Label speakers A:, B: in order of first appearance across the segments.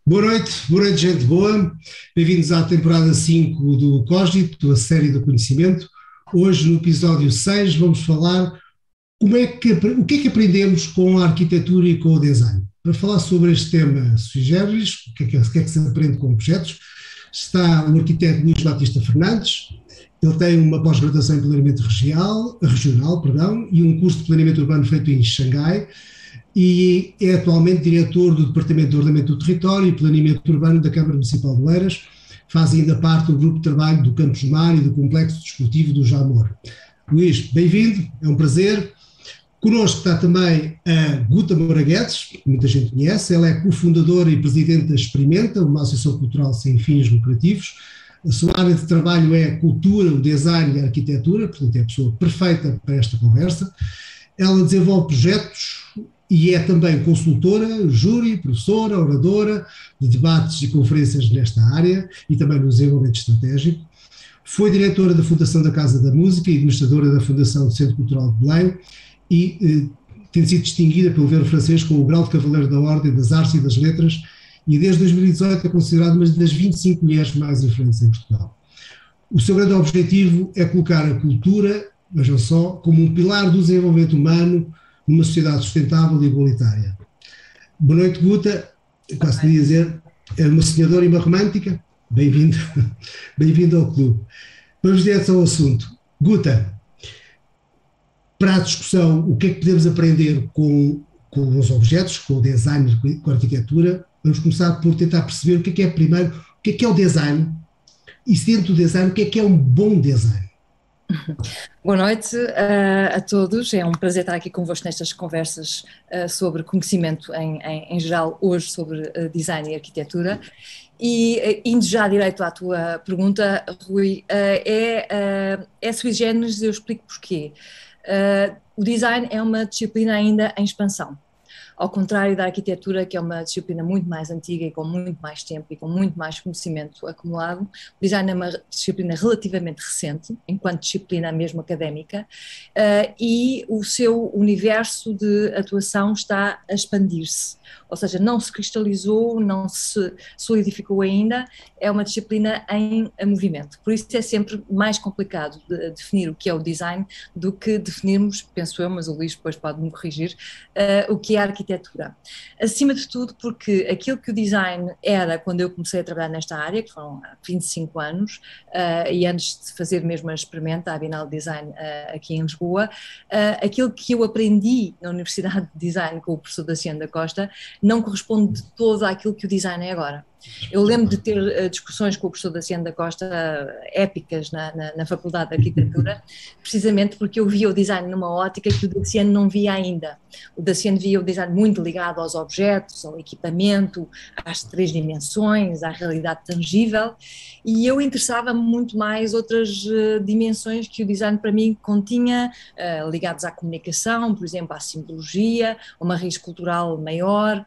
A: Boa noite, gente boa. Bem-vindos à temporada 5 do Cósdito, a série do conhecimento. Hoje, no episódio 6, vamos falar o que é que aprendemos com a arquitetura e com o design. Para falar sobre este tema sui generis, o que é que se aprende com objetos, está o arquiteto Luís Batista Fernandes. Ele tem uma pós-graduação em planeamento regional, e um curso de planeamento urbano feito em Xangai, e é atualmente diretor do Departamento de Ordenamento do Território e Planeamento Urbano da Câmara Municipal de Oeiras. Faz ainda parte do grupo de trabalho do Campos Mar e do Complexo Desportivo do Jamor. Luís, bem-vindo, é um prazer. Connosco está também a Guta Moura Guedes, que muita gente conhece. Ela é cofundadora e presidente da Experimenta, uma associação cultural sem fins lucrativos. A sua área de trabalho é a cultura, o design e a arquitetura, portanto é a pessoa perfeita para esta conversa. Ela desenvolve projetos e é também consultora, júri, professora, oradora de debates e conferências nesta área e também no desenvolvimento estratégico. Foi diretora da Fundação da Casa da Música e administradora da Fundação do Centro Cultural de Belém e tem sido distinguida pelo governo francês com o grau de Cavaleiro da Ordem das Artes e das Letras e desde 2018 é considerada uma das 25 mulheres mais influentes em Portugal. O seu grande objetivo é colocar a cultura, vejam só, como um pilar do desenvolvimento humano numa sociedade sustentável e igualitária. Boa noite, Guta. Quase queria dizer, é uma sonhadora e uma romântica. Bem-vindo, bem-vindo ao clube. Vamos direto ao assunto. Guta, para a discussão, o que é que podemos aprender com os objetos, com o design, com a arquitetura? Vamos começar por tentar perceber o que é primeiro, o que é o design, e se dentro do design, o que é um bom design?
B: Boa noite a todos, é um prazer estar aqui convosco nestas conversas sobre conhecimento em geral, hoje sobre design e arquitetura. E indo já direito à tua pergunta, Rui, é sui generis, eu explico porquê. O design é uma disciplina ainda em expansão. Ao contrário da arquitetura, que é uma disciplina muito mais antiga e com muito mais tempo e com muito mais conhecimento acumulado, o design é uma disciplina relativamente recente, enquanto disciplina mesmo académica, e o seu universo de atuação está a expandir-se. Ou seja, não se cristalizou, não se solidificou ainda, é uma disciplina em movimento. Por isso é sempre mais complicado de definir o que é o design do que definirmos, penso eu, mas o Luís depois pode-me corrigir, o que é a arquitetura. Acima de tudo porque aquilo que o design era quando eu comecei a trabalhar nesta área, que foram há 25 anos, e antes de fazer mesmo a Experimenta, a Bienal de Design aqui em Lisboa, aquilo que eu aprendi na Universidade de Design com o professor Daciano da Costa não corresponde de todo àquilo que o design é agora. Eu lembro de ter discussões com o professor Daciano da Costa épicas na Faculdade de Arquitetura, precisamente porque eu via o design numa ótica que o Daciano não via ainda. O Daciano via o design muito ligado aos objetos, ao equipamento, às 3 dimensões, à realidade tangível, e eu interessava-me muito mais outras dimensões que o design para mim continha, ligadas à comunicação, por exemplo, à simbologia, a uma raiz cultural maior,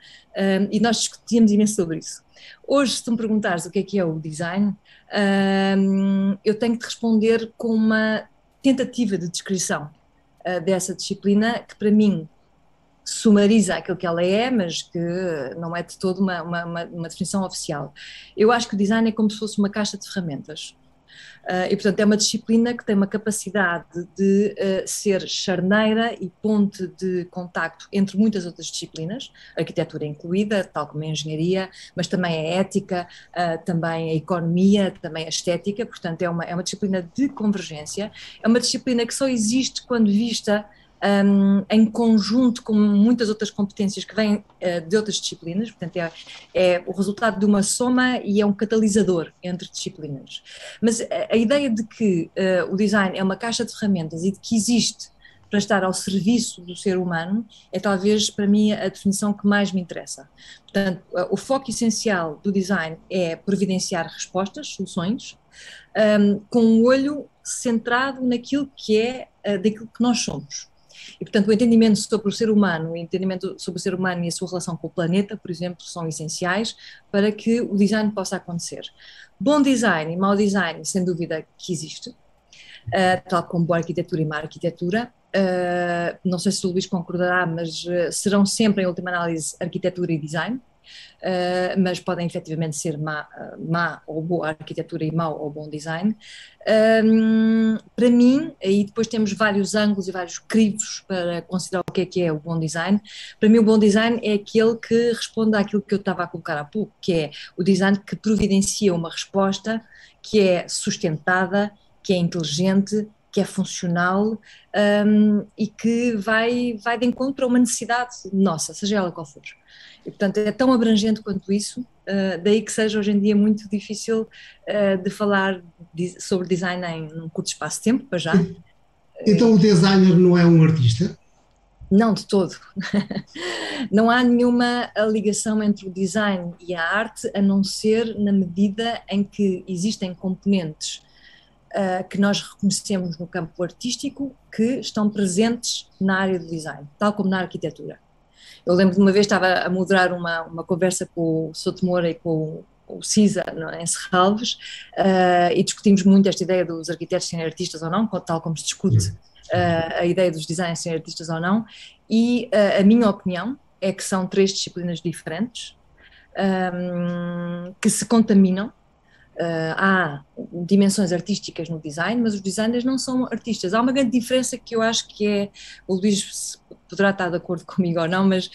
B: e nós discutíamos imenso sobre isso. Hoje, se tu me perguntares o que é o design, eu tenho que te responder com uma tentativa de descrição dessa disciplina que para mim sumariza aquilo que ela é, mas que não é de todo uma definição oficial. Eu acho que o design é como se fosse uma caixa de ferramentas. E, portanto, é uma disciplina que tem uma capacidade de ser charneira e ponte de contacto entre muitas outras disciplinas, a arquitetura incluída, tal como a engenharia, mas também a ética, também a economia, também a estética. Portanto, é uma disciplina de convergência, é uma disciplina que só existe quando vista em conjunto com muitas outras competências que vêm de outras disciplinas, portanto é o resultado de uma soma e é um catalisador entre disciplinas. Mas a ideia de que o design é uma caixa de ferramentas e de que existe para estar ao serviço do ser humano é talvez para mim a definição que mais me interessa. Portanto, o foco essencial do design é providenciar respostas, soluções, com um olho centrado naquilo que é daquilo que nós somos. E, portanto, o entendimento sobre o ser humano, o entendimento sobre o ser humano e a sua relação com o planeta, por exemplo, são essenciais para que o design possa acontecer. Bom design e mau design, sem dúvida que existe, tal como boa arquitetura e má arquitetura. Não sei se o Luís concordará, mas serão sempre, em última análise, arquitetura e design. mas podem efetivamente ser má ou boa arquitetura e mau ou bom design. Para mim, aí depois temos vários ângulos e vários crivos para considerar o que é o bom design. Para mim o bom design é aquele que responde àquilo que eu estava a colocar há pouco, que é o design que providencia uma resposta que é sustentada, que é inteligente, que é funcional, e que vai de encontro a uma necessidade nossa, seja ela qual for. E, portanto, é tão abrangente quanto isso, daí que seja hoje em dia muito difícil de falar sobre design em um curto espaço de tempo, para já.
A: Então o designer não é um artista?
B: Não, de todo. Não há nenhuma ligação entre o design e a arte, a não ser na medida em que existem componentes que nós reconhecemos no campo artístico que estão presentes na área do design, tal como na arquitetura. Eu lembro de uma vez estava a moderar uma conversa com o Souto Moura e com o Cisa em Serralves, e discutimos muito esta ideia dos arquitetos serem artistas ou não, tal como se discute a ideia dos designers serem artistas ou não, e a minha opinião é que são três disciplinas diferentes, que se contaminam. Há dimensões artísticas no design, mas os designers não são artistas. Há uma grande diferença que eu acho que é, o Luís poderá estar de acordo comigo ou não, mas...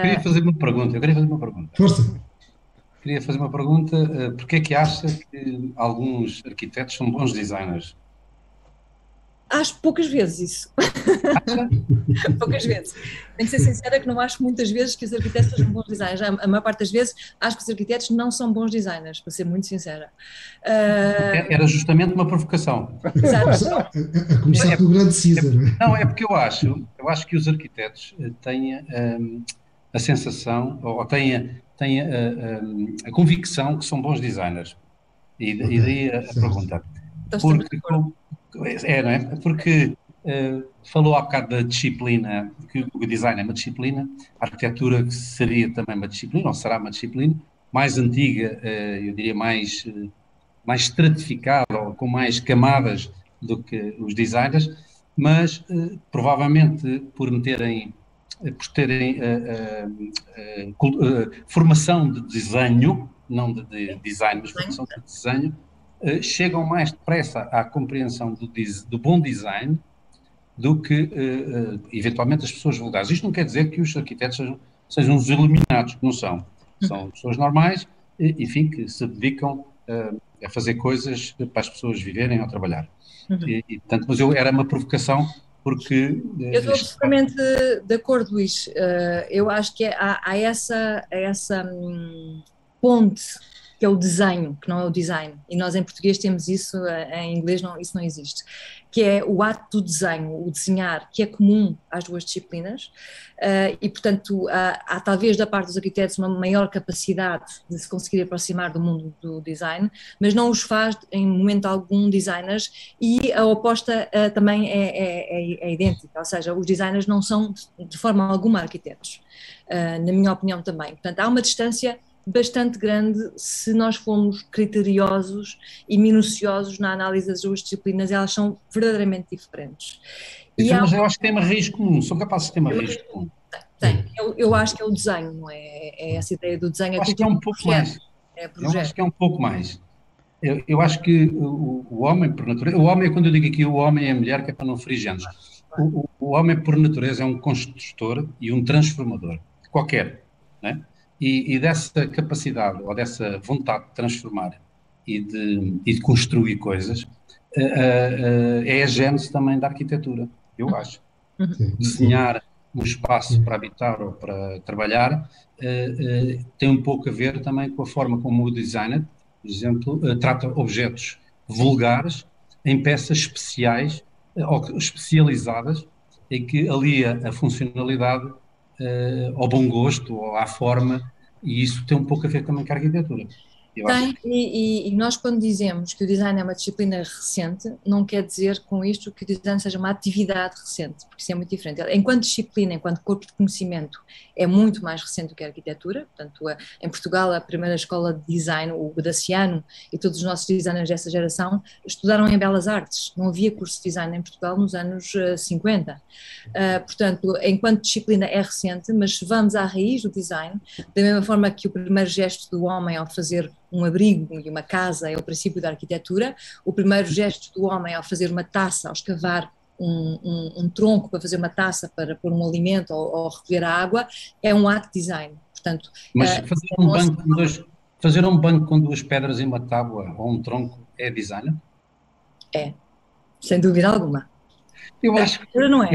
C: Queria fazer uma pergunta.
A: Força.
C: Queria fazer uma pergunta, porque é que acha que alguns arquitetos são bons designers?
B: Acho poucas vezes isso. Poucas vezes. Tenho que ser sincera que não acho muitas vezes que os arquitetos sejam bons designers. A maior parte das vezes acho que os arquitetos não são bons designers, para ser muito sincera.
C: Era justamente uma provocação.
B: Exato.
A: A começar pelo grande Cisa, não é?
C: Não, é porque eu acho que os arquitetos têm a sensação, ou têm a convicção que são bons designers. E daí a pergunta. Porque, não é? Porque falou há bocado da disciplina, que o design é uma disciplina, a arquitetura que seria também uma disciplina, ou será uma disciplina, mais antiga, eu diria mais estratificada, ou com mais camadas do que os designers, mas provavelmente por terem formação de desenho, não de design, mas formação de desenho, chegam mais depressa à compreensão do bom design do que, eventualmente, as pessoas vulgares. Isto não quer dizer que os arquitetos sejam os iluminados, que não são. São pessoas normais, enfim, que se dedicam a fazer coisas para as pessoas viverem ou trabalhar. Portanto, mas era uma provocação porque...
B: Eu estou absolutamente de acordo, Luís. Eu acho que há essa ponte que é o desenho, que não é o design. E nós em português temos isso, em inglês isso não existe. Que é o ato do desenho, o desenhar, que é comum às duas disciplinas. E, portanto, há talvez da parte dos arquitetos uma maior capacidade de se conseguir aproximar do mundo do design, mas não os faz em momento algum designers, e a oposta também é idêntica, ou seja, os designers não são de forma alguma arquitetos, na minha opinião também. Portanto, há uma distância bastante grande se nós formos criteriosos e minuciosos na análise das duas disciplinas. Elas são verdadeiramente diferentes.
C: Então, mas eu acho que tem uma raiz comum, são capazes de ter uma raiz comum.
B: Tem. Eu acho que é o desenho, não é? É essa ideia do desenho.
C: Acho que é um pouco mais. Eu acho que é um pouco mais. Eu acho que o homem, por natureza, o homem, quando eu digo aqui o homem e a mulher, que é para não ferir géneros, o homem, por natureza, é um construtor e um transformador, qualquer, não é? E dessa capacidade, ou dessa vontade de transformar e de construir coisas, é a gênese também da arquitetura, eu acho. Desenhar um espaço para habitar ou para trabalhar tem um pouco a ver também com a forma como o designer, por exemplo, trata objetos vulgares em peças especiais ou especializadas, em que alia a funcionalidade ao bom gosto ou à forma, e isso tem um pouco a ver também com a arquitetura.
B: Tem, e nós quando dizemos que o design é uma disciplina recente, não quer dizer com isto que o design seja uma atividade recente, porque isso é muito diferente. Enquanto disciplina, enquanto corpo de conhecimento, é muito mais recente do que a arquitetura. Portanto, em Portugal, a primeira escola de design, o Daciano e todos os nossos designers dessa geração estudaram em Belas Artes. Não havia curso de design em Portugal nos anos 50. Portanto, enquanto disciplina é recente, mas se vamos à raiz do design, da mesma forma que o primeiro gesto do homem ao fazer um abrigo e uma casa é o princípio da arquitetura, o primeiro gesto do homem ao fazer uma taça, ao escavar um tronco para fazer uma taça para pôr um alimento ou recolher a água, é um ato de design. Portanto,
C: mas fazer um banco com duas pedras e uma tábua ou um tronco é design?
B: É, sem dúvida alguma.
C: Eu acho que
B: não é.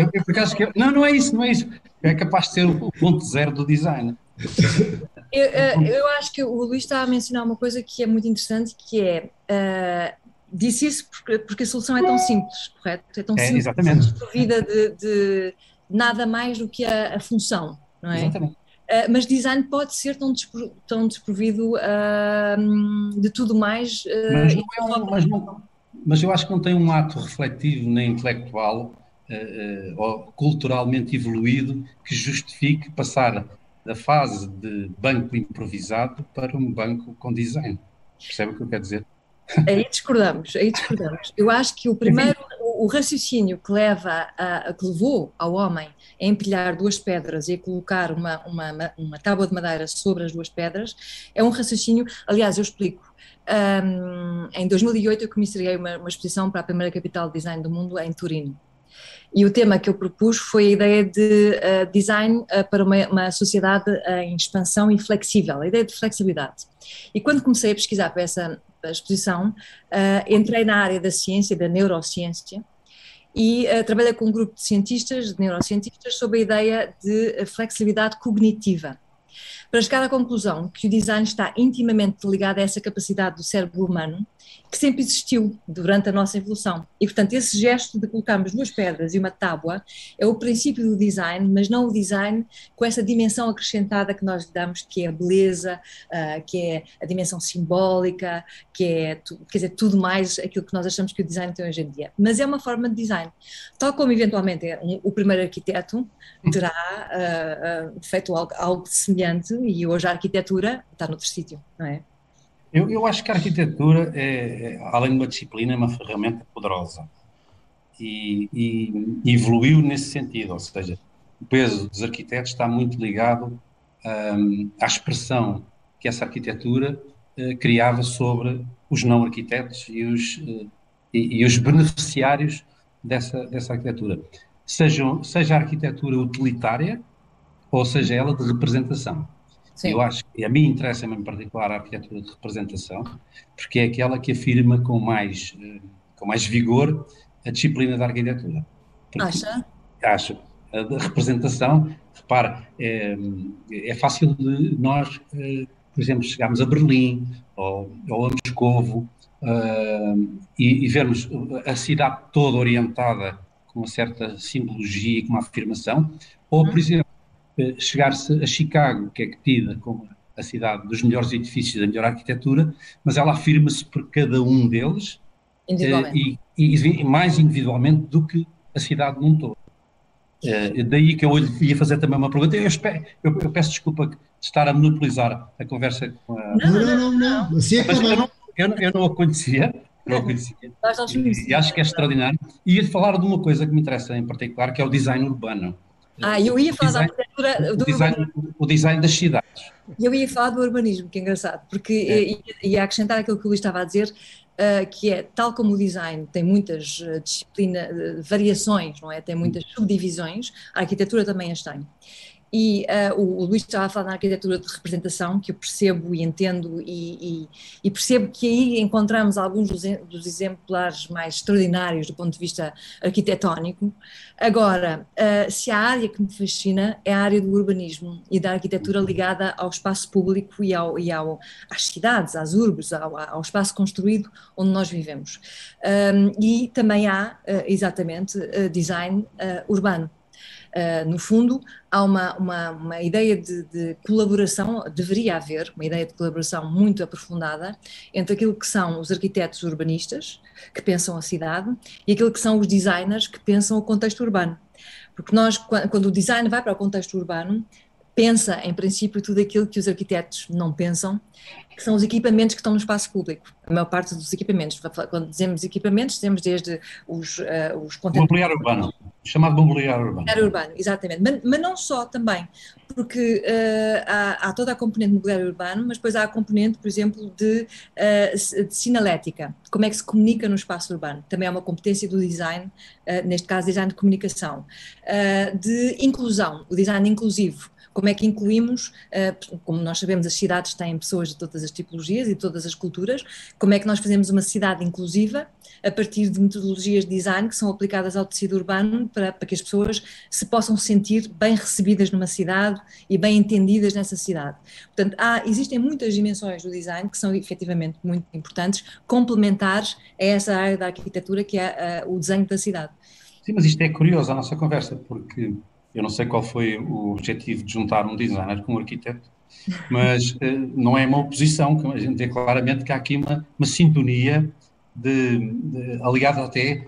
C: Não é isso, não é isso. É capaz de ser o ponto zero do design.
B: Eu acho que o Luís está a mencionar uma coisa que é muito interessante, que é, disse isso porque a solução é tão simples, correto? É tão simples,
C: exatamente.
B: desprovida de nada mais do que a função, não é?
C: Exatamente.
B: Mas design pode ser tão desprovido de tudo mais.
C: Mas eu acho que não tem um ato refletivo nem intelectual ou culturalmente evoluído que justifique passar da fase de banco improvisado para um banco com design. Percebe o que eu quero dizer?
B: Aí discordamos. Eu acho que o raciocínio que levou ao homem a empilhar duas pedras e a colocar uma tábua de madeira sobre as duas pedras é um raciocínio, aliás, eu explico. Em 2008 eu comissariei uma exposição para a primeira capital de design do mundo em Turino. E o tema que eu propus foi a ideia de design para uma sociedade em expansão e flexível, a ideia de flexibilidade. E quando comecei a pesquisar para essa exposição, entrei na área da ciência, da neurociência, e trabalhei com um grupo de neurocientistas, sobre a ideia de flexibilidade cognitiva, para chegar à conclusão que o design está intimamente ligado a essa capacidade do cérebro humano que sempre existiu durante a nossa evolução. E, portanto, esse gesto de colocarmos duas pedras e uma tábua é o princípio do design, mas não o design com essa dimensão acrescentada que nós lhe damos, que é a beleza, que é a dimensão simbólica, que é, quer dizer, tudo mais aquilo que nós achamos que o design tem hoje em dia. Mas é uma forma de design. Tal como, eventualmente, o primeiro arquiteto terá feito algo semelhante, e hoje a arquitetura está noutro sítio, não é?
C: Eu acho que a arquitetura, além de uma disciplina, é uma ferramenta poderosa e evoluiu nesse sentido, ou seja, o peso dos arquitetos está muito ligado à expressão que essa arquitetura criava sobre os não arquitetos e os beneficiários dessa arquitetura, seja a arquitetura utilitária ou seja ela de representação. Sim. Eu acho que a mim interessa-me em particular a arquitetura de representação, porque é aquela que afirma com mais vigor a disciplina da arquitetura.
B: Acha?
C: Acho. A de representação, repara, é fácil de nós, por exemplo, chegarmos a Berlim ou a Moscovo e vermos a cidade toda orientada com uma certa simbologia e com uma afirmação, ou, por exemplo, chegar-se a Chicago, que é tida como a cidade dos melhores edifícios, da melhor arquitetura, mas ela afirma-se por cada um deles e mais individualmente do que a cidade num todo. Daí que eu ia fazer também uma pergunta. Eu peço desculpa de estar a monopolizar a conversa com a...
A: Não. Assim é que
C: eu não a conhecia. E acho que é extraordinário. E ia falar de uma coisa que me interessa em particular, que é o design urbano.
B: Eu ia falar da arquitetura
C: o design das cidades.
B: Eu ia falar do urbanismo, que é engraçado, porque ia acrescentar aquilo que o Luís estava a dizer, que é, tal como o design tem muitas variações, não é? Tem muitas subdivisões, a arquitetura também as tem. E o Luís estava a falar na arquitetura de representação, que eu percebo e entendo e percebo que aí encontramos alguns dos exemplares mais extraordinários do ponto de vista arquitetónico. Agora, se a área que me fascina é a área do urbanismo e da arquitetura ligada ao espaço público e às cidades, às urbes, ao espaço construído onde nós vivemos. E também há, exatamente, design urbano. No fundo, há uma ideia de colaboração, deveria haver uma ideia de colaboração muito aprofundada entre aquilo que são os arquitetos urbanistas, que pensam a cidade, e aquilo que são os designers, que pensam o contexto urbano. Porque nós, quando o design vai para o contexto urbano, pensa, em princípio, tudo aquilo que os arquitetos não pensam, que são os equipamentos que estão no espaço público. A maior parte dos equipamentos, quando dizemos equipamentos, dizemos desde os
C: mobiliário urbano, chamado mobiliário urbano.
B: Mobiliário urbano, exatamente. Mas não só também, porque há toda a componente mobiliário urbano, mas depois há a componente, por exemplo, de sinalética, como é que se comunica no espaço urbano. Também é uma competência do design, neste caso design de comunicação. De inclusão, o design inclusivo. Como é que incluímos, como nós sabemos, as cidades têm pessoas de todas as tipologias e de todas as culturas, como é que nós fazemos uma cidade inclusiva a partir de metodologias de design que são aplicadas ao tecido urbano para que as pessoas se possam sentir bem recebidas numa cidade e bem entendidas nessa cidade. Portanto, existem muitas dimensões do design que são efetivamente muito importantes, complementares a essa área da arquitetura que é o desenho da cidade.
C: Sim, mas isto é curioso a nossa conversa, porque eu não sei qual foi o objetivo de juntar um designer com um arquiteto, mas não é uma oposição, que a gente vê claramente que há aqui uma sintonia aliada até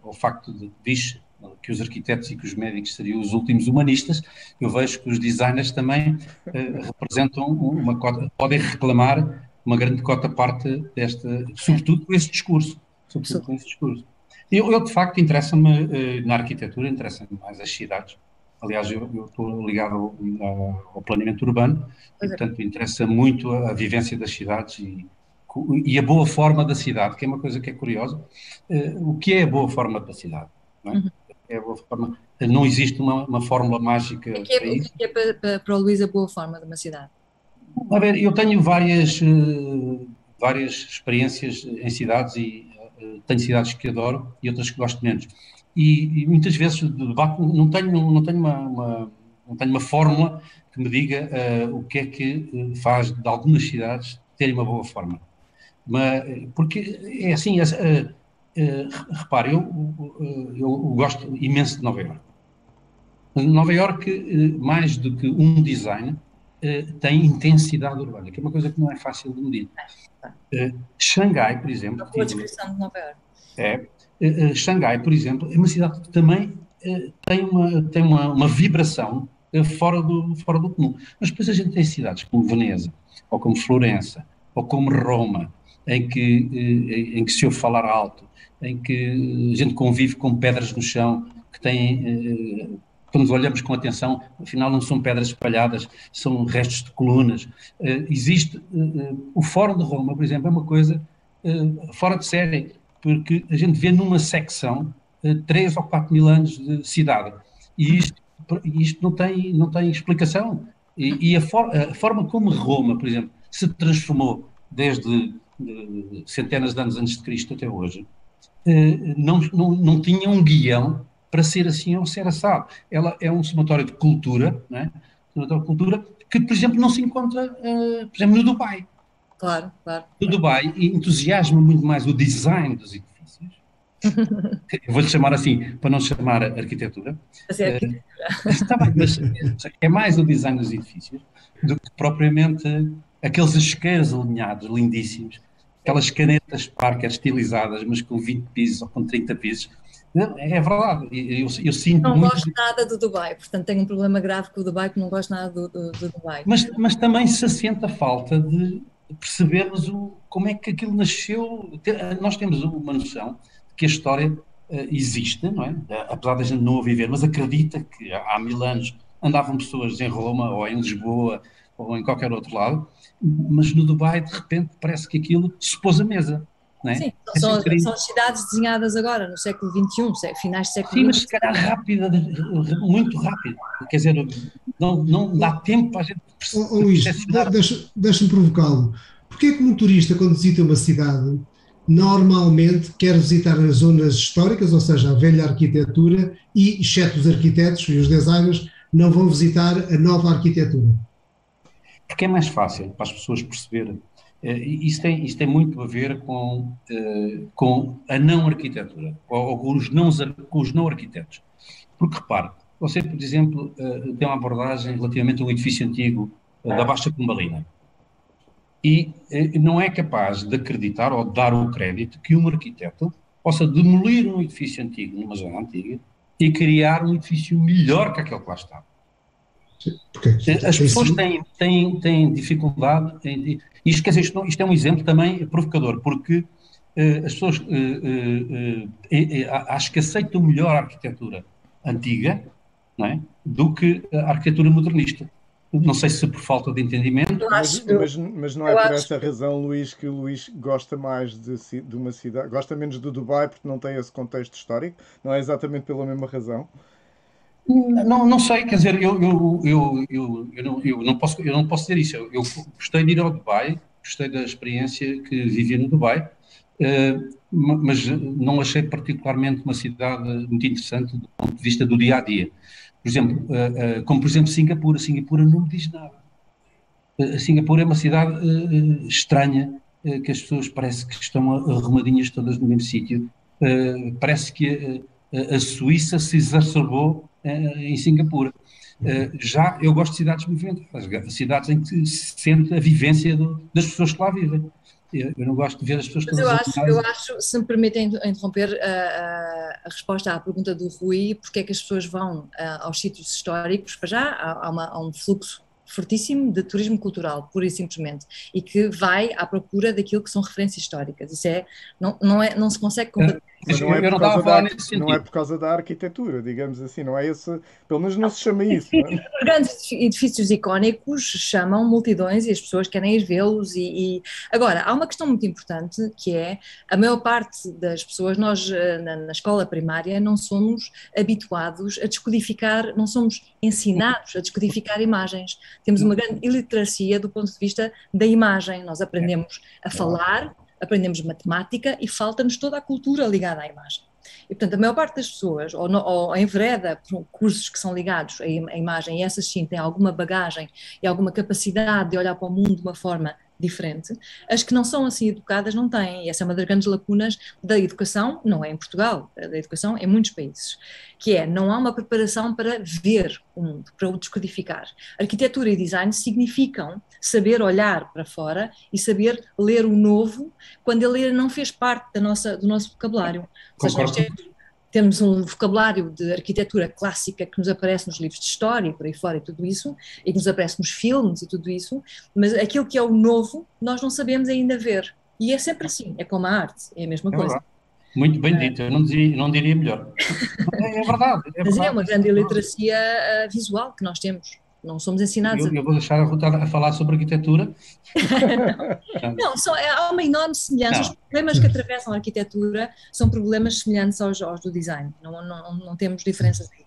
C: ao facto de diz que os arquitetos e que os médicos seriam os últimos humanistas. Eu vejo que os designers também representam uma cota, podem reclamar uma grande cota parte sobretudo com esse discurso. Eu de facto, interessa-me, na arquitetura, interessa-me mais as cidades. Aliás, eu estou ligado ao planeamento urbano e, portanto, interessa muito a vivência das cidades e a boa forma da cidade, que é uma coisa que é curiosa. O que é a boa forma da cidade? Não é? É a boa forma. Não existe uma fórmula mágica para isso.
B: O que é para o Luís a boa forma de uma cidade?
C: A ver, eu tenho várias experiências em cidades e tenho cidades que adoro e outras que gosto menos. E muitas vezes o debate não tenho uma fórmula que me diga o que é que faz de algumas cidades terem uma boa forma. Porque é assim, repare, eu gosto imenso de Nova Iorque. Nova Iorque, mais do que um design, tem intensidade urbana, que é uma coisa que não é fácil de medir. Xangai, por exemplo...
B: Uma boa descrição de Nova Iorque.
C: Xangai, por exemplo, é uma cidade que também tem uma vibração fora do comum. Mas depois a gente tem cidades como Veneza, ou como Florença, ou como Roma, em que se ouve falar alto, em que a gente convive com pedras no chão, que têm... quando olhamos com atenção, afinal não são pedras espalhadas, são restos de colunas. Existe o Fórum de Roma, por exemplo, é uma coisa fora de série, porque a gente vê numa secção 3 ou 4 mil anos de cidade. E isto não tem explicação. E a forma como Roma, por exemplo, se transformou desde centenas de anos antes de Cristo até hoje, não tinha um guião para ser assim ou ser assado. Ela é um somatório de cultura, não é? Somatório de cultura que, por exemplo, não se encontra, por exemplo, no Dubai.
B: Claro.
C: No Dubai entusiasma muito mais o design dos edifícios. Eu vou-lhe chamar assim, para não chamar arquitetura. Está bem, mas é mais o design dos edifícios do que propriamente aqueles isqueiros alinhados, lindíssimos, aquelas canetas Parker estilizadas, mas com 20 pisos ou com 30 pisos. É verdade, eu sinto
B: não
C: muito...
B: gosto nada do Dubai, portanto tenho um problema grave com o Dubai, que não gosto nada do Dubai.
C: Mas também se assenta a falta de percebermos como é que aquilo nasceu. Nós temos uma noção de que a história existe, não é? Apesar da gente não a viver, mas acredita que há 1000 anos andavam pessoas em Roma ou em Lisboa ou em qualquer outro lado, mas no Dubai de repente parece que aquilo se pôs à mesa. Não é?
B: Sim, são as cidades desenhadas agora, no século XXI, finais do século XX.
C: Sim, mas se calhar rápida, muito rápida. Quer dizer, não dá tempo para a gente perceber.
A: Luís, deixa-me provocá-lo. Porquê que um turista, quando visita uma cidade, normalmente quer visitar as zonas históricas, ou seja, a velha arquitetura, e, exceto os arquitetos e os designers, não vão visitar a nova arquitetura?
C: Porque é mais fácil para as pessoas perceberem. Isto tem muito a ver com a não arquitetura, ou com os não arquitetos. Porque, repare, você, por exemplo, tem uma abordagem relativamente a um edifício antigo da Baixa Pombalina e não é capaz de acreditar ou de dar o crédito que um arquiteto possa demolir um edifício antigo numa zona antiga e criar um edifício melhor que aquele que lá está. As pessoas têm dificuldade em... Isto, quer dizer, isto é um exemplo também provocador, porque as pessoas acho que aceitam melhor a arquitetura antiga, não é, do que a arquitetura modernista. Não sei se por falta de entendimento.
D: Mas não é por essa razão, Luís, que o Luís gosta mais de uma cidade, gosta menos do Dubai porque não tem esse contexto histórico? Não é exatamente pela mesma razão?
C: Não sei, quer dizer, eu não posso dizer isso. Eu gostei de ir ao Dubai, gostei da experiência que vivi no Dubai, mas não achei particularmente uma cidade muito interessante do ponto de vista do dia a dia. Por exemplo, como por exemplo Singapura. Singapura não me diz nada. Singapura é uma cidade estranha, que as pessoas parece que estão arrumadinhas todas no mesmo sítio. Parece que a Suíça se exacerbou em Singapura. Já eu gosto de cidades movimentadas, cidades em que se sente a vivência das pessoas que lá vivem. Eu não gosto de ver as pessoas todas
B: eu acho, se me permitem interromper a resposta à pergunta do Rui, porque é que as pessoas vão aos sítios históricos, para já há um fluxo fortíssimo de turismo cultural, pura e simplesmente, e que vai à procura daquilo que são referências históricas. Isso não se consegue combater.
D: Não é por causa da arquitetura, digamos assim, não é esse, pelo menos não se chama isso.
B: Grandes edifícios icónicos chamam multidões e as pessoas querem ir vê-los Agora, há uma questão muito importante que é, a maior parte das pessoas, nós na escola primária não somos habituados a descodificar, não somos ensinados a descodificar imagens. Temos uma grande iliteracia do ponto de vista da imagem, nós aprendemos a falar, aprendemos matemática e falta-nos toda a cultura ligada à imagem. E, portanto, a maior parte das pessoas, ou envereda por cursos que são ligados à imagem, e essas sim têm alguma bagagem e alguma capacidade de olhar para o mundo de uma forma diferente, as que não são assim educadas não têm, e essa é uma das grandes lacunas da educação, não é em Portugal, da educação em muitos países, que é, não há uma preparação para ver o mundo, para o descodificar. Arquitetura e design significam saber olhar para fora e saber ler o novo quando ele ainda não fez parte do nosso vocabulário. Ou seja, nós temos um vocabulário de arquitetura clássica que nos aparece nos livros de história e por aí fora e tudo isso, e que nos aparece nos filmes e tudo isso, mas aquilo que é o novo nós não sabemos ainda ver. E é sempre assim, é como a arte, é a mesma coisa.
C: Muito bem dito, eu não diria melhor. É verdade.
B: Mas é uma grande iliteracia visual que nós temos. Não somos ensinados
C: eu vou deixar a Ruta a falar sobre arquitetura.
B: Não, há uma enorme semelhança. Os problemas que atravessam a arquitetura são problemas semelhantes aos do design. Não temos diferenças aí.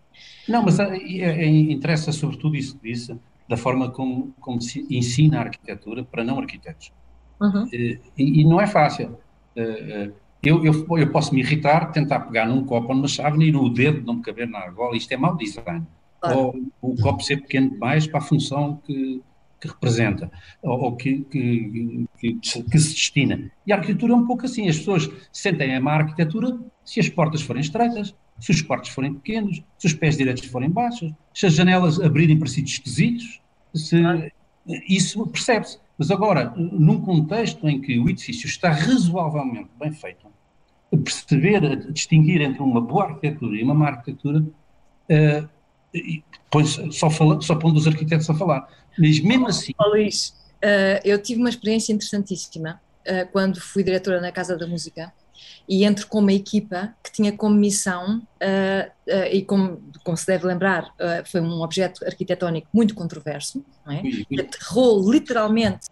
C: Não, mas interessa sobretudo isso que disse, da forma como se ensina a arquitetura para não arquitetos.
B: Uhum.
C: E não é fácil. Eu posso me irritar, tentar pegar num copo ou numa chave e o dedo não me caber na argola. Isto é mau design. Claro. Ou o copo ser pequeno demais para a função que representa, ou que se destina. E a arquitetura é um pouco assim, as pessoas sentem a amar a arquitetura se as portas forem estreitas, se os quartos forem pequenos, se os pés direitos forem baixos, se as janelas abrirem para sítios esquisitos, isso percebe-se. Mas agora, num contexto em que o edifício está razoavelmente bem feito, perceber, distinguir entre uma boa arquitetura e uma má arquitetura, só pondo os arquitetos a falar. Mas mesmo assim...
B: Luís, eu tive uma experiência interessantíssima quando fui diretora na Casa da Música e entro com uma equipa que tinha como missão, e como se deve lembrar, foi um objeto arquitetónico muito controverso, não é? Que aterrou literalmente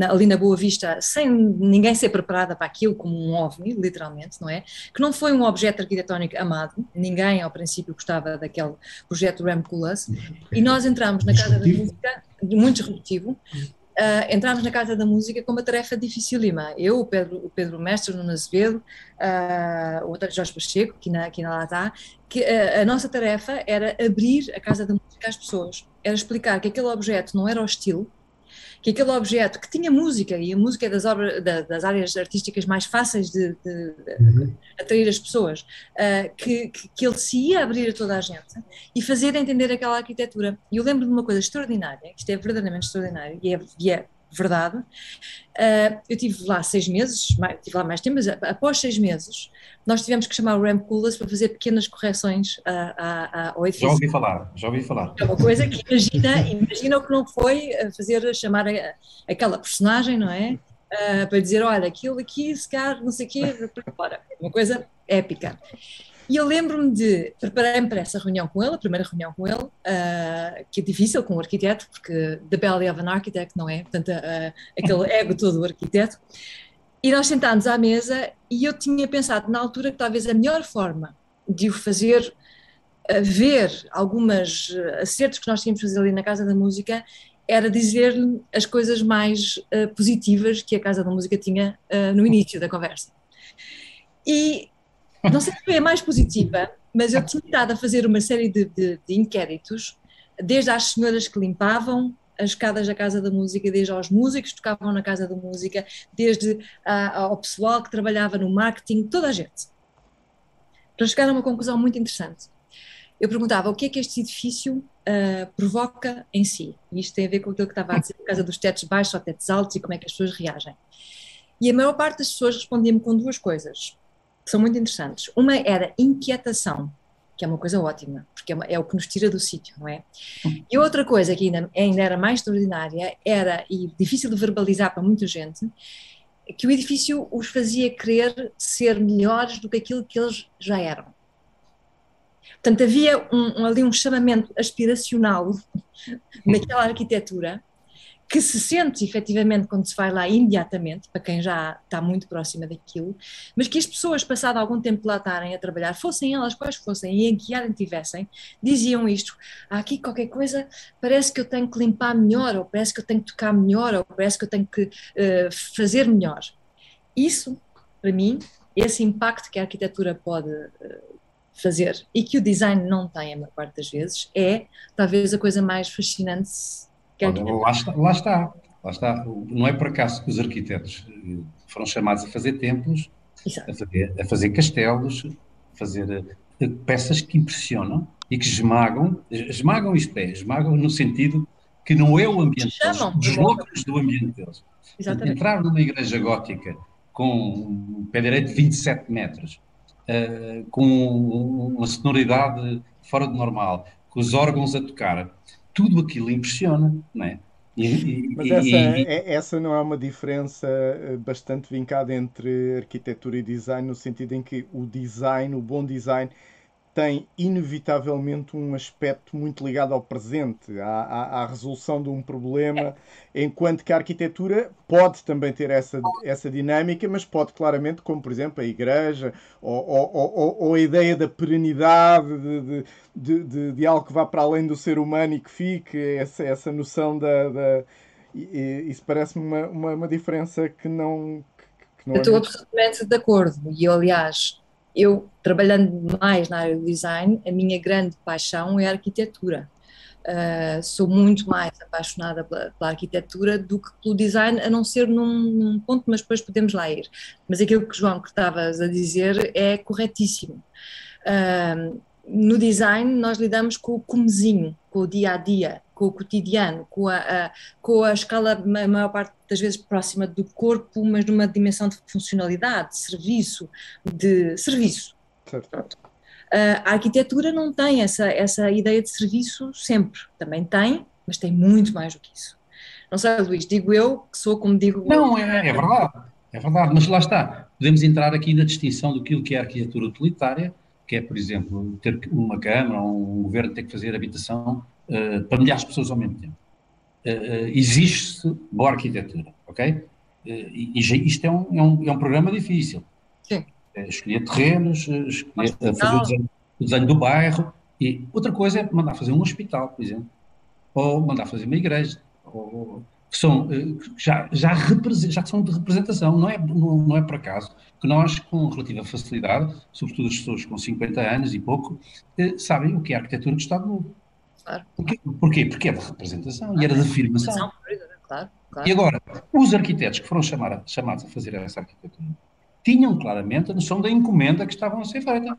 B: ali na Boa Vista, sem ninguém ser preparada para aquilo, como um OVNI, literalmente, não é? Que não foi um objeto arquitetónico amado, ninguém ao princípio gostava daquele projeto Ramculus, e nós entramos na Casa da Música, muito disruptivo. Entramos na Casa da Música com uma tarefa dificílima. Eu, o Pedro Mestre, o Nuno Azevedo, o António Jorge Pacheco, que ainda lá está, que a nossa tarefa era abrir a Casa da Música às pessoas. Era explicar que aquele objeto não era hostil, que aquele objeto que tinha música, e a música é das áreas artísticas mais fáceis de atrair as pessoas, que ele se ia abrir a toda a gente e fazer entender aquela arquitetura. E eu lembro de uma coisa extraordinária, isto é verdadeiramente extraordinário, e é verdade. Eu tive lá 6 meses, tive lá mais tempo, mas após 6 meses nós tivemos que chamar o Rem Koolhaas para fazer pequenas correções ao edifício.
C: Já ouvi falar.
B: É uma coisa que imagina o que não foi chamar aquela personagem, não é? Para dizer, olha, aquilo aqui, se calhar, não sei o quê, fora. Uma coisa épica. E eu lembro-me de preparar-me para essa reunião com ele, a primeira reunião com ele, que é difícil com o arquiteto, porque the belly of an architect, não é? Portanto, aquele ego todo do arquiteto. E nós sentámos à mesa e eu tinha pensado na altura que talvez a melhor forma de o fazer ver algumas acertos que nós tínhamos de fazer ali na Casa da Música era dizer-lhe as coisas mais positivas que a Casa da Música tinha no início da conversa. E não sei se foi a mais positiva, mas eu tinha estado a fazer uma série de inquéritos, desde às senhoras que limpavam as escadas da Casa da Música, desde aos músicos que tocavam na Casa da Música, desde ao pessoal que trabalhava no marketing, toda a gente. Para chegar a uma conclusão muito interessante. Eu perguntava o que é que este edifício provoca em si. E isto tem a ver com aquilo que estava a dizer, por causa dos tetos baixos ou tetos altos e como é que as pessoas reagem. E a maior parte das pessoas respondia-me com 2 coisas, que são muito interessantes. Uma era inquietação, que é uma coisa ótima, porque é o que nos tira do sítio, não é? E outra coisa que ainda era mais extraordinária era, e difícil de verbalizar para muita gente, que o edifício os fazia querer ser melhores do que aquilo que eles já eram. Portanto, havia ali um chamamento aspiracional naquela arquitetura que se sente efetivamente quando se vai lá imediatamente, para quem já está muito próxima daquilo, mas que as pessoas, passado algum tempo lá estarem a trabalhar, fossem elas quais fossem e em que área estivessem, diziam isto: aqui qualquer coisa, parece que eu tenho que limpar melhor, ou parece que eu tenho que tocar melhor, ou parece que eu tenho que fazer melhor. Isso, para mim, esse impacto que a arquitetura pode fazer e que o design não tem a maior parte das vezes, é talvez a coisa mais fascinante.
C: Lá está. Não é por acaso que os arquitetos foram chamados a fazer templos, a fazer castelos, a fazer peças que impressionam e que esmagam no sentido que não é o ambiente deles, deslocam-nos do ambiente deles. Exatamente. Entrar numa igreja gótica com um pé direito de 27 metros, com uma sonoridade fora do normal, com os órgãos a tocar, tudo aquilo impressiona, não é?
D: Mas essa não é uma diferença bastante vincada entre arquitetura e design, no sentido em que o bom design, tem inevitavelmente um aspecto muito ligado ao presente, à resolução de um problema, enquanto que a arquitetura pode também ter essa dinâmica, mas pode claramente, como por exemplo a igreja, ou a ideia da perenidade, de algo que vá para além do ser humano e que fique, essa noção isso parece-me uma diferença que não
B: eu estou absolutamente de acordo, e aliás, eu, trabalhando mais na área do design, a minha grande paixão é a arquitetura. Sou muito mais apaixonada pela arquitetura do que pelo design, a não ser num ponto, mas depois podemos lá ir. Mas aquilo que, João, que estavas a dizer é corretíssimo. No design nós lidamos com o comezinho, com o dia-a-dia, com o cotidiano, com a escala, a maior parte das vezes próxima do corpo, mas numa dimensão de funcionalidade, de serviço. Certo. A arquitetura não tem essa ideia de serviço sempre. Também tem, mas tem muito mais do que isso. Não sei, Luís, digo eu, que sou como digo...
C: Não, é verdade, mas lá está. Podemos entrar aqui na distinção do que é a arquitetura utilitária, que é, por exemplo, ter uma Câmara ou um Governo ter que fazer habitação para milhares de pessoas ao mesmo tempo. Exige-se boa arquitetura, ok? E isto é um programa difícil.
B: Sim.
C: Escolher terrenos, fazer o desenho do bairro, e outra coisa é mandar fazer um hospital, por exemplo, ou mandar fazer uma igreja, que são, já são de representação. Não é por acaso que nós, com relativa facilidade, sobretudo as pessoas com 50 anos e pouco, sabem o que é a arquitetura do Estado Novo.
B: Claro.
C: Porquê? Porque é de representação e era de afirmação.
B: Claro.
C: E agora, os arquitetos que foram chamados a fazer essa arquitetura tinham claramente a noção da encomenda que estavam a ser feita.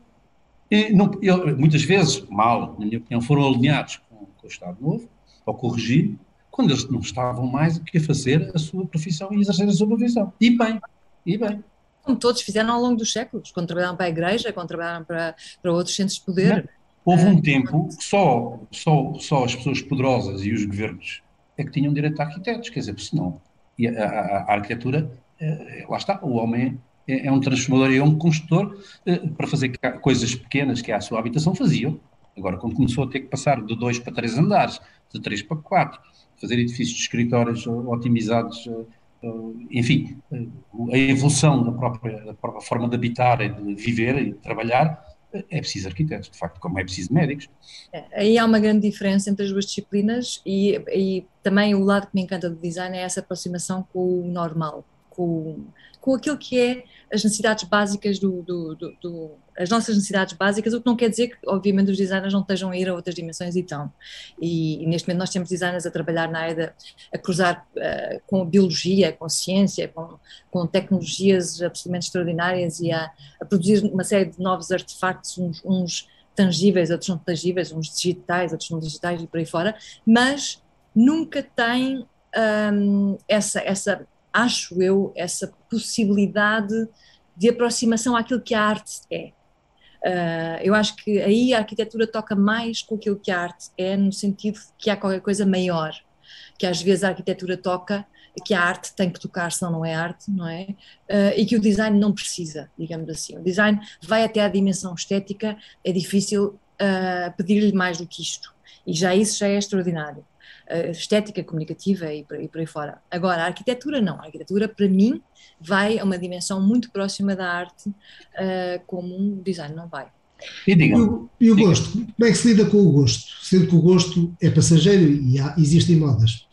C: Muitas vezes, mal, na minha opinião, foram alinhados com o Estado Novo, ou com o regime, quando eles não estavam mais do que a fazer a sua profissão e exercer a sua profissão. E bem.
B: Como todos fizeram ao longo dos séculos, quando trabalharam para a Igreja, quando trabalharam para outros centros de poder.
C: Houve um tempo que só as pessoas poderosas e os governos é que tinham direito a arquitetos, quer dizer, senão a arquitetura, lá está, o homem é um transformador e é um construtor para fazer coisas pequenas que à sua habitação faziam. Agora, quando começou a ter que passar de 2 para 3 andares, de 3 para 4, fazer edifícios de escritórios otimizados, enfim, a evolução da própria forma de habitar e de viver e de trabalhar, é preciso arquitetos, de facto, como é preciso médicos.
B: Aí há uma grande diferença entre as duas disciplinas e também o lado que me encanta do design é essa aproximação com o normal, com aquilo que é as necessidades básicas as nossas necessidades básicas, o que não quer dizer que, obviamente, os designers não estejam a ir a outras dimensões e estão. E neste momento nós temos designers a trabalhar na área a cruzar com a biologia, com a ciência, com tecnologias absolutamente extraordinárias e a produzir uma série de novos artefactos, uns tangíveis, outros não tangíveis, uns digitais, outros não digitais e por aí fora, mas nunca tem acho eu, essa possibilidade de aproximação àquilo que a arte é. Eu acho que aí a arquitetura toca mais com aquilo que a arte é, no sentido de que há qualquer coisa maior, que às vezes a arquitetura toca, que a arte tem que tocar, senão não é arte, não é? E que o design não precisa, digamos assim. O design vai até à dimensão estética, é difícil pedir-lhe mais do que isto, e isso já é extraordinário. Estética, comunicativa e por aí fora. Agora, a arquitetura não. A arquitetura, para mim, vai a uma dimensão muito próxima da arte, como um design não vai.
A: E o gosto? Como é que se lida com o gosto? Sendo que o gosto é passageiro e existem modas.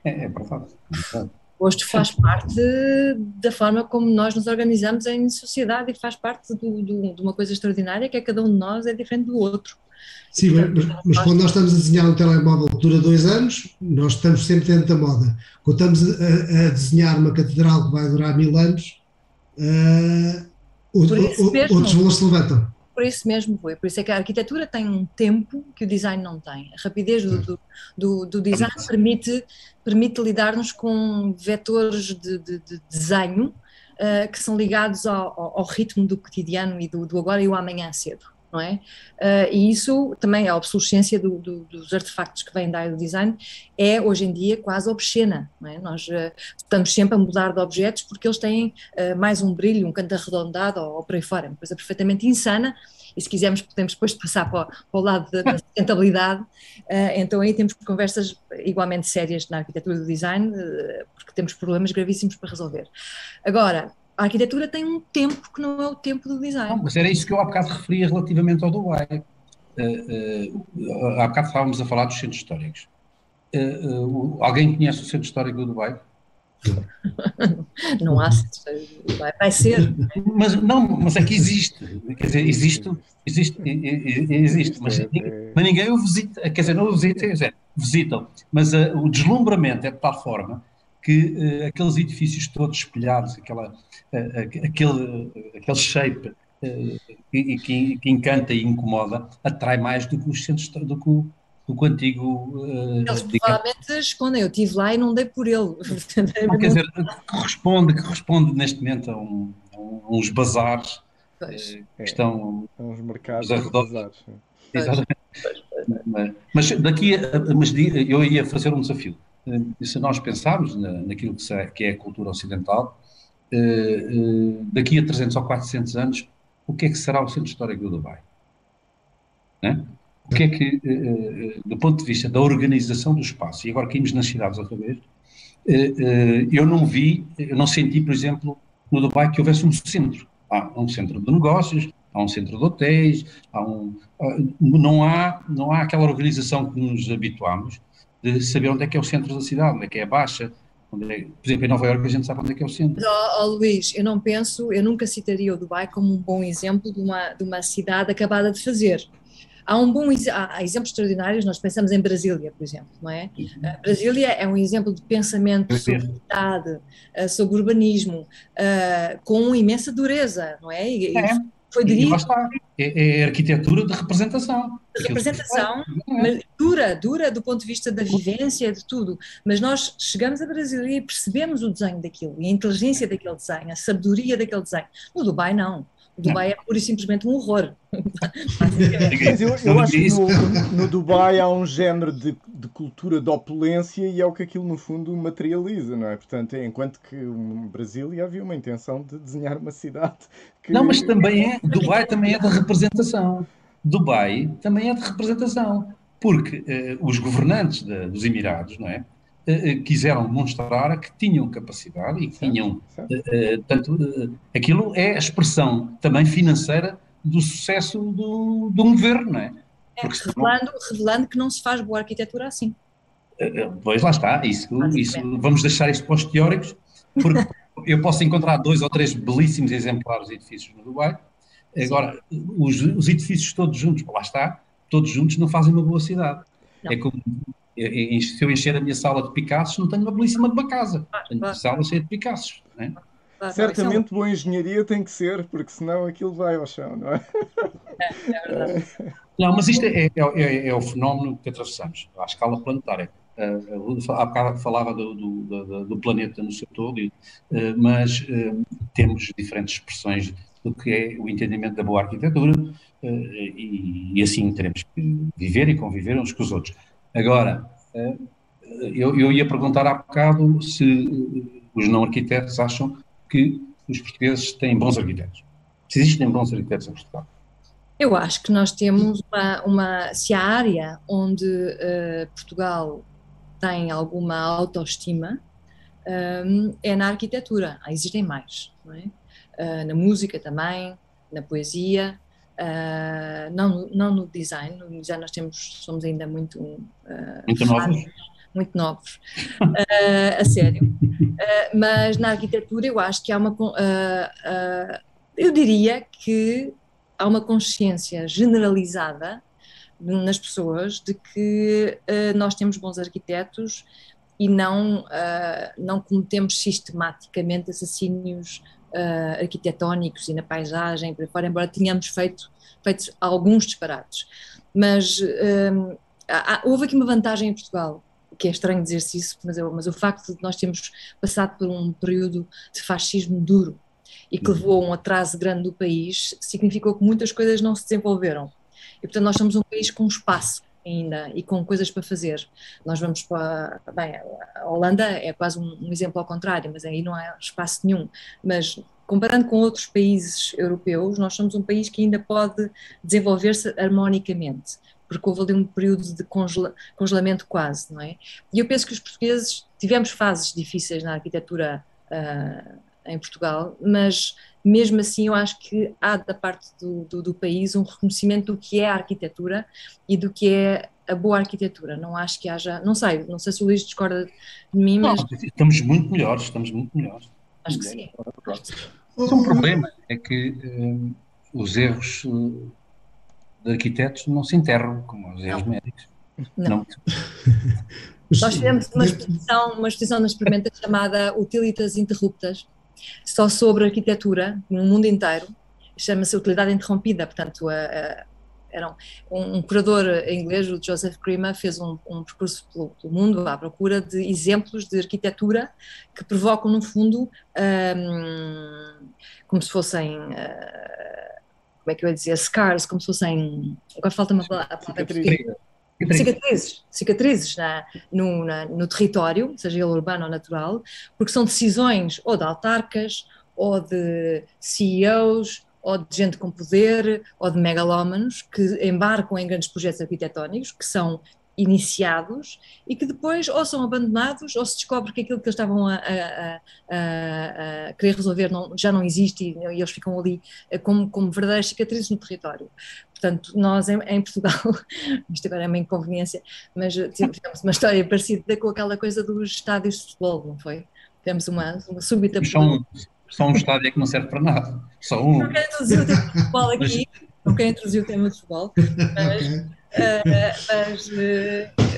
C: É verdade.
B: O gosto faz parte da forma como nós nos organizamos em sociedade e faz parte de uma coisa extraordinária, que é cada um de nós é diferente do outro.
A: Sim, mas quando nós estamos a desenhar um telemóvel que dura 2 anos, nós estamos sempre dentro da moda. Quando estamos a desenhar uma catedral que vai durar 1000 anos, outros valores se levantam.
B: Por isso mesmo, Rui. Por isso é que a arquitetura tem um tempo que o design não tem. A rapidez do design permite lidar-nos com vetores de desenho que são ligados ao ritmo do cotidiano e do agora e o amanhã cedo. Não é? E isso também, a obsolescência dos artefactos que vêm da área do design é hoje em dia quase obscena, não é? Nós estamos sempre a mudar de objetos porque eles têm mais um brilho, um canto arredondado ou por aí fora, é uma coisa perfeitamente insana, e se quisermos podemos depois passar para o lado da sustentabilidade. Então aí temos conversas igualmente sérias na arquitetura do design, porque temos problemas gravíssimos para resolver. Agora, a arquitetura tem um tempo que não é o tempo do design.
C: Não, mas era isso que eu há bocado referia relativamente ao Dubai. Há bocado estávamos a falar dos centros históricos. Alguém conhece o centro histórico do Dubai?
B: Não há centro histórico do Dubai. Vai ser.
C: Mas é que existe. Quer dizer, existe, mas ninguém o visita. Quer dizer, não o visita, quer dizer, visitam. Mas o deslumbramento é de tal forma que aqueles edifícios todos espelhados, aquele shape que encanta e incomoda, atrai mais do que os centros, do que o antigo...
B: Eles provavelmente escondem, eu estive lá e não dei por ele.
C: Não, quer dizer, que responde neste momento a uns bazares que estão...
D: uns mercados de bazares.
C: Exatamente. Mas eu ia fazer um desafio. Se nós pensarmos naquilo que é a cultura ocidental, daqui a 300 ou 400 anos, o que é que será o centro histórico do Dubai? Né? O que é que, do ponto de vista da organização do espaço, e agora caímos nas cidades outra vez, eu não senti, por exemplo, no Dubai que houvesse um centro. Há um centro de negócios, há um centro de hotéis, não há aquela organização que nos habituámos, de saber onde é que é o centro da cidade, onde é que é a Baixa, por exemplo, em Nova Iorque a gente sabe onde é que é o centro.
B: Mas, Luís, eu nunca citaria o Dubai como um bom exemplo de uma cidade acabada de fazer. há exemplos extraordinários, nós pensamos em Brasília, por exemplo, não é? Brasília é um exemplo de pensamento sobre cidade, sobre urbanismo, com imensa dureza, não é?
C: Foi dirigido. Lá está, é arquitetura de representação.
B: De representação, mas dura do ponto de vista da vivência, de tudo. Mas nós chegamos a Brasília e percebemos o desenho daquilo, e a inteligência daquele desenho, a sabedoria daquele desenho. No Dubai, não. O Dubai é pura e simplesmente um horror.
D: Mas eu acho que no Dubai há um género de cultura de opulência e é o que aquilo no fundo materializa, não é? Portanto, enquanto que em Brasília havia uma intenção de desenhar uma cidade que...
C: Não, mas também Dubai também é da representação. Dubai também é de representação, porque os governantes dos Emirados, não é? Quiseram demonstrar que tinham capacidade e que tinham, aquilo é a expressão também financeira do sucesso de um governo, não é?
B: Porque revelando que não se faz boa arquitetura assim.
C: Pois lá está, isso, vamos deixar isso para os teóricos, porque eu posso encontrar 2 ou 3 belíssimos exemplares de edifícios no Dubai. Agora, os edifícios todos juntos, lá está, todos juntos não fazem uma boa cidade. Não. É como se eu encher a minha sala de Picassos, não tenho uma belíssima de uma casa. Tenho uma sala cheia de Picassos. Não é?
D: Certamente boa engenharia tem que ser, porque senão aquilo vai ao chão, não é?
B: É verdade.
C: Não, mas isto é o fenómeno que atravessamos, à escala planetária. Há bocado falava do planeta no seu todo, mas temos diferentes expressões do que é o entendimento da boa arquitetura e assim teremos que viver e conviver uns com os outros. Agora, eu ia perguntar há bocado se os não arquitetos acham que os portugueses têm bons arquitetos. Se existem bons arquitetos em Portugal.
B: Eu acho que nós temos se a área onde Portugal tem alguma autoestima é na arquitetura. Existem mais, não é? Na música também, na poesia, não no design. No design nós somos ainda muito
C: novos.
B: Muito novos, a sério. Mas na arquitetura eu acho que há eu diria que há uma consciência generalizada nas pessoas de que nós temos bons arquitetos e não cometemos sistematicamente assassínios arquitetónicos e na paisagem, por aí fora, embora tenhamos feito alguns disparates. Mas houve aqui uma vantagem em Portugal, que é estranho dizer-se isso, mas o facto de nós termos passado por um período de fascismo duro e que levou a um atraso grande do país, significou que muitas coisas não se desenvolveram. E, portanto, nós somos um país com espaço ainda e com coisas para fazer. Nós vamos para... Bem, a Holanda é quase um exemplo ao contrário, mas aí não há espaço nenhum. Mas, comparando com outros países europeus, nós somos um país que ainda pode desenvolver-se harmonicamente, porque houve ali um período de congelamento quase, não é? E eu penso que os portugueses tivemos fases difíceis na arquitetura em Portugal, mas mesmo assim eu acho que há da parte do país um reconhecimento do que é a arquitetura e do que é a boa arquitetura. Não acho que haja, não sei se o Luís discorda de mim, mas...
C: Não, estamos muito melhores.
B: Acho que sim.
C: Um problema é que os erros de arquitetos não se enterram, como os erros médicos.
B: Não. Nós tivemos uma exposição na Experimenta chamada Utilitas Interruptas, só sobre arquitetura no mundo inteiro. Chama-se Utilidade Interrompida. Portanto, era um curador inglês, o Joseph Crema, fez um percurso pelo mundo à procura de exemplos de arquitetura que provocam, no fundo, como se fossem... como é que eu ia dizer? Scars, como se fossem... Agora falta uma palavra. Cicatrizes no território, seja ele urbano ou natural, porque são decisões ou de autarcas, ou de CEOs, ou de gente com poder, ou de megalómanos que embarcam em grandes projetos arquitetónicos, que são iniciados e que depois ou são abandonados ou se descobre que aquilo que eles estavam a querer resolver já não existe e eles ficam ali como verdadeiras cicatrizes no território. Portanto, nós em Portugal, isto agora é uma inconveniência, mas tivemos uma história parecida com aquela coisa dos estádios de futebol, não foi? Tivemos uma súbita...
C: Só um estádio é que não serve para nada. Só um.
B: Não quero introduzir o futebol aqui, não quero introduzir o tema de futebol, mas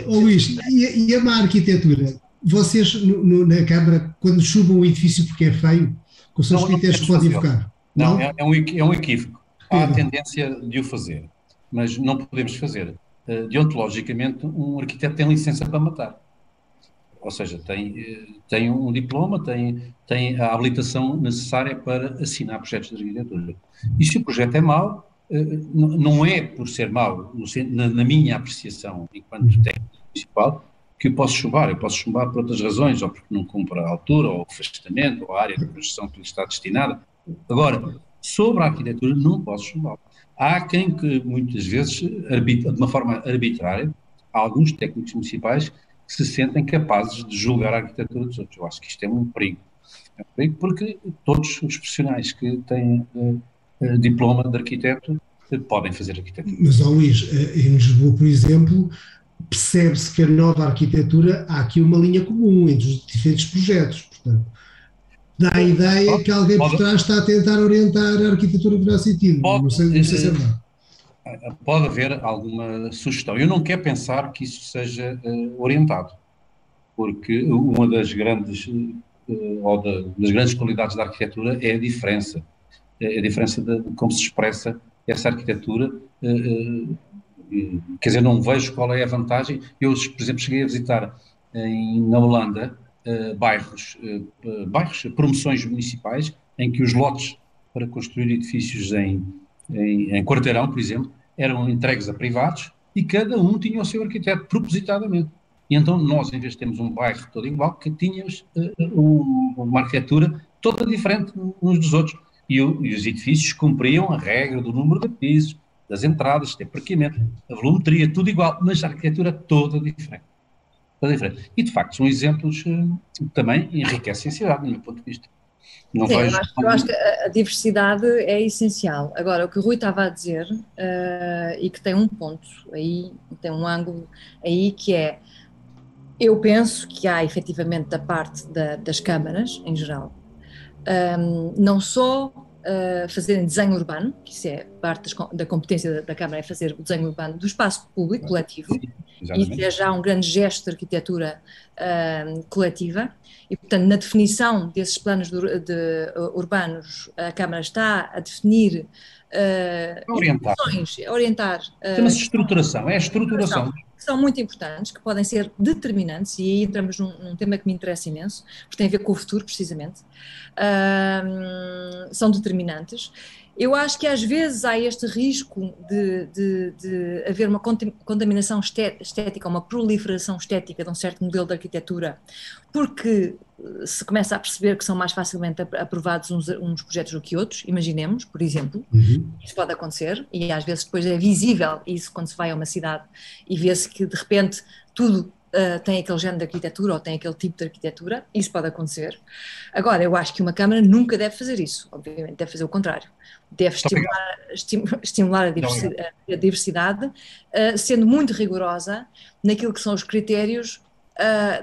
A: Luís, e a má arquitetura? Vocês na Câmara, quando chubam o edifício porque é feio, com os seus critérios podem invocar?
C: Não, é um equívoco. Há a tendência de o fazer, mas não podemos fazer. Deontologicamente, um arquiteto tem licença para matar. Ou seja, tem um diploma, tem a habilitação necessária para assinar projetos de arquitetura. E se o projeto é mau, não é por ser mau, na minha apreciação enquanto técnico municipal, que eu posso chumbar. Eu posso chumbar por outras razões, ou porque não cumpre a altura, ou o afastamento, ou a área de construção que lhe está destinada. Agora, sobre a arquitetura, não posso chumbar. Há quem que muitas vezes, de uma forma arbitrária, há alguns técnicos municipais que se sentem capazes de julgar a arquitetura dos outros. Eu acho que isto é um perigo. É um perigo porque todos os profissionais que têm diploma de arquiteto podem fazer arquitetura.
A: Mas, Luís, em Lisboa, por exemplo, percebe-se que a nova arquitetura, há aqui uma linha comum entre os diferentes projetos. Portanto, dá a ideia que alguém por trás está a tentar orientar a arquitetura no sentido. Não sei se é verdade.
C: Pode haver alguma sugestão. Eu não quero pensar que isso seja orientado, porque uma das grandes qualidades da arquitetura é a diferença de como se expressa essa arquitetura. Quer dizer, não vejo qual é a vantagem. Eu, por exemplo, cheguei a visitar na Holanda bairros, promoções municipais, em que os lotes para construir edifícios em quarteirão, por exemplo, eram entregues a privados e cada um tinha o seu arquiteto, propositadamente. E então nós, em vez de termos um bairro todo igual, que tínhamos uma arquitetura toda diferente uns dos outros. E os edifícios cumpriam a regra do número de pisos, das entradas, de parqueamento, a volumetria, tudo igual, mas a arquitetura toda diferente. E, de facto, são exemplos que também enriquecem a cidade, do meu ponto de vista.
B: Sim, eu acho que a diversidade é essencial. Agora, o que o Rui estava a dizer, e que tem um ponto aí, tem um ângulo aí, que é, eu penso que há efetivamente da parte das câmaras, em geral, não só fazerem desenho urbano, que isso é parte da competência da Câmara, é fazer o desenho urbano do espaço público, coletivo, e isso é já um grande gesto de arquitetura coletiva, e portanto na definição desses planos urbanos a Câmara está a definir orientar.
C: Chama-se estruturação, é a estruturação.
B: Que são muito importantes, que podem ser determinantes, e aí entramos num tema que me interessa imenso, porque tem a ver com o futuro, precisamente. São determinantes. Eu acho que às vezes há este risco de haver uma contaminação estética, uma proliferação estética de um certo modelo de arquitetura, porque se começa a perceber que são mais facilmente aprovados uns projetos do que outros, imaginemos, por exemplo, isso pode acontecer, e às vezes depois é visível isso quando se vai a uma cidade e vê-se que de repente tudo tem aquele género de arquitetura ou tem aquele tipo de arquitetura, isso pode acontecer. Agora, eu acho que uma Câmara nunca deve fazer isso, obviamente, deve fazer o contrário. Deve estimular a diversidade, sendo muito rigorosa naquilo que são os critérios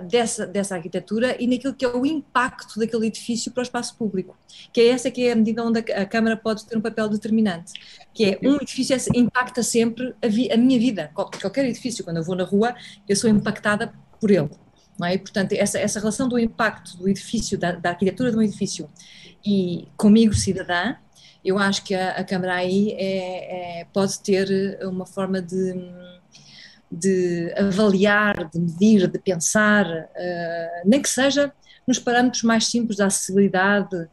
B: dessa arquitetura e naquilo que é o impacto daquele edifício para o espaço público, que é essa que é a medida onde a Câmara pode ter um papel determinante, que é um edifício impacta sempre a minha vida, qualquer edifício, quando eu vou na rua, eu sou impactada por ele, não é? E, portanto, essa relação do impacto do edifício, da arquitetura de um edifício e comigo, cidadã, eu acho que a Câmara aí pode ter uma forma de avaliar, de medir, de pensar, nem que seja nos parâmetros mais simples da acessibilidade,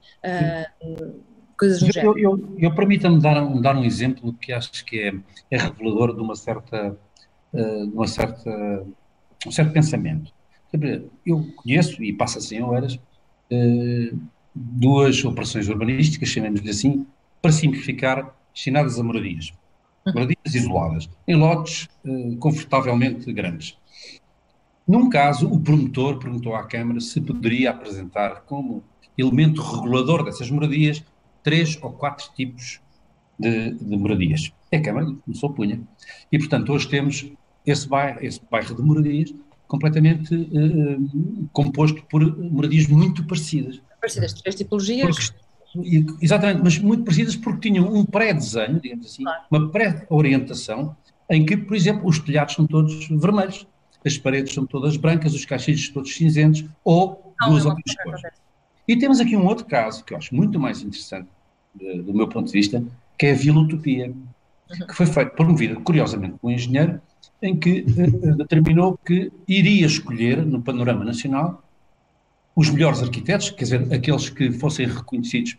B: coisas no género.
C: Eu permita-me dar um exemplo que acho que é revelador de um certo pensamento. Eu conheço, e passa-se em horas, duas operações urbanísticas, chamemos-lhe assim, para simplificar, destinadas a moradias isoladas, em lotes confortavelmente grandes. Num caso, o promotor perguntou à Câmara se poderia apresentar como elemento regulador dessas moradias 3 ou 4 tipos de moradias. A Câmara não se opunha. E, portanto, hoje temos esse bairro de moradias completamente composto por moradias muito parecidas.
B: 3 tipologias.
C: Exatamente, mas muito parecidas porque tinham um pré-desenho, digamos assim, uma pré-orientação, em que, por exemplo, os telhados são todos vermelhos, as paredes são todas brancas, os caixilhos todos cinzentos, ou duas ou três cores. E temos aqui um outro caso, que eu acho muito mais interessante, do meu ponto de vista, que é a Vila Utopia, que foi promovida, curiosamente, por um engenheiro, em que determinou que iria escolher, no panorama nacional, os melhores arquitetos, quer dizer, aqueles que fossem reconhecidos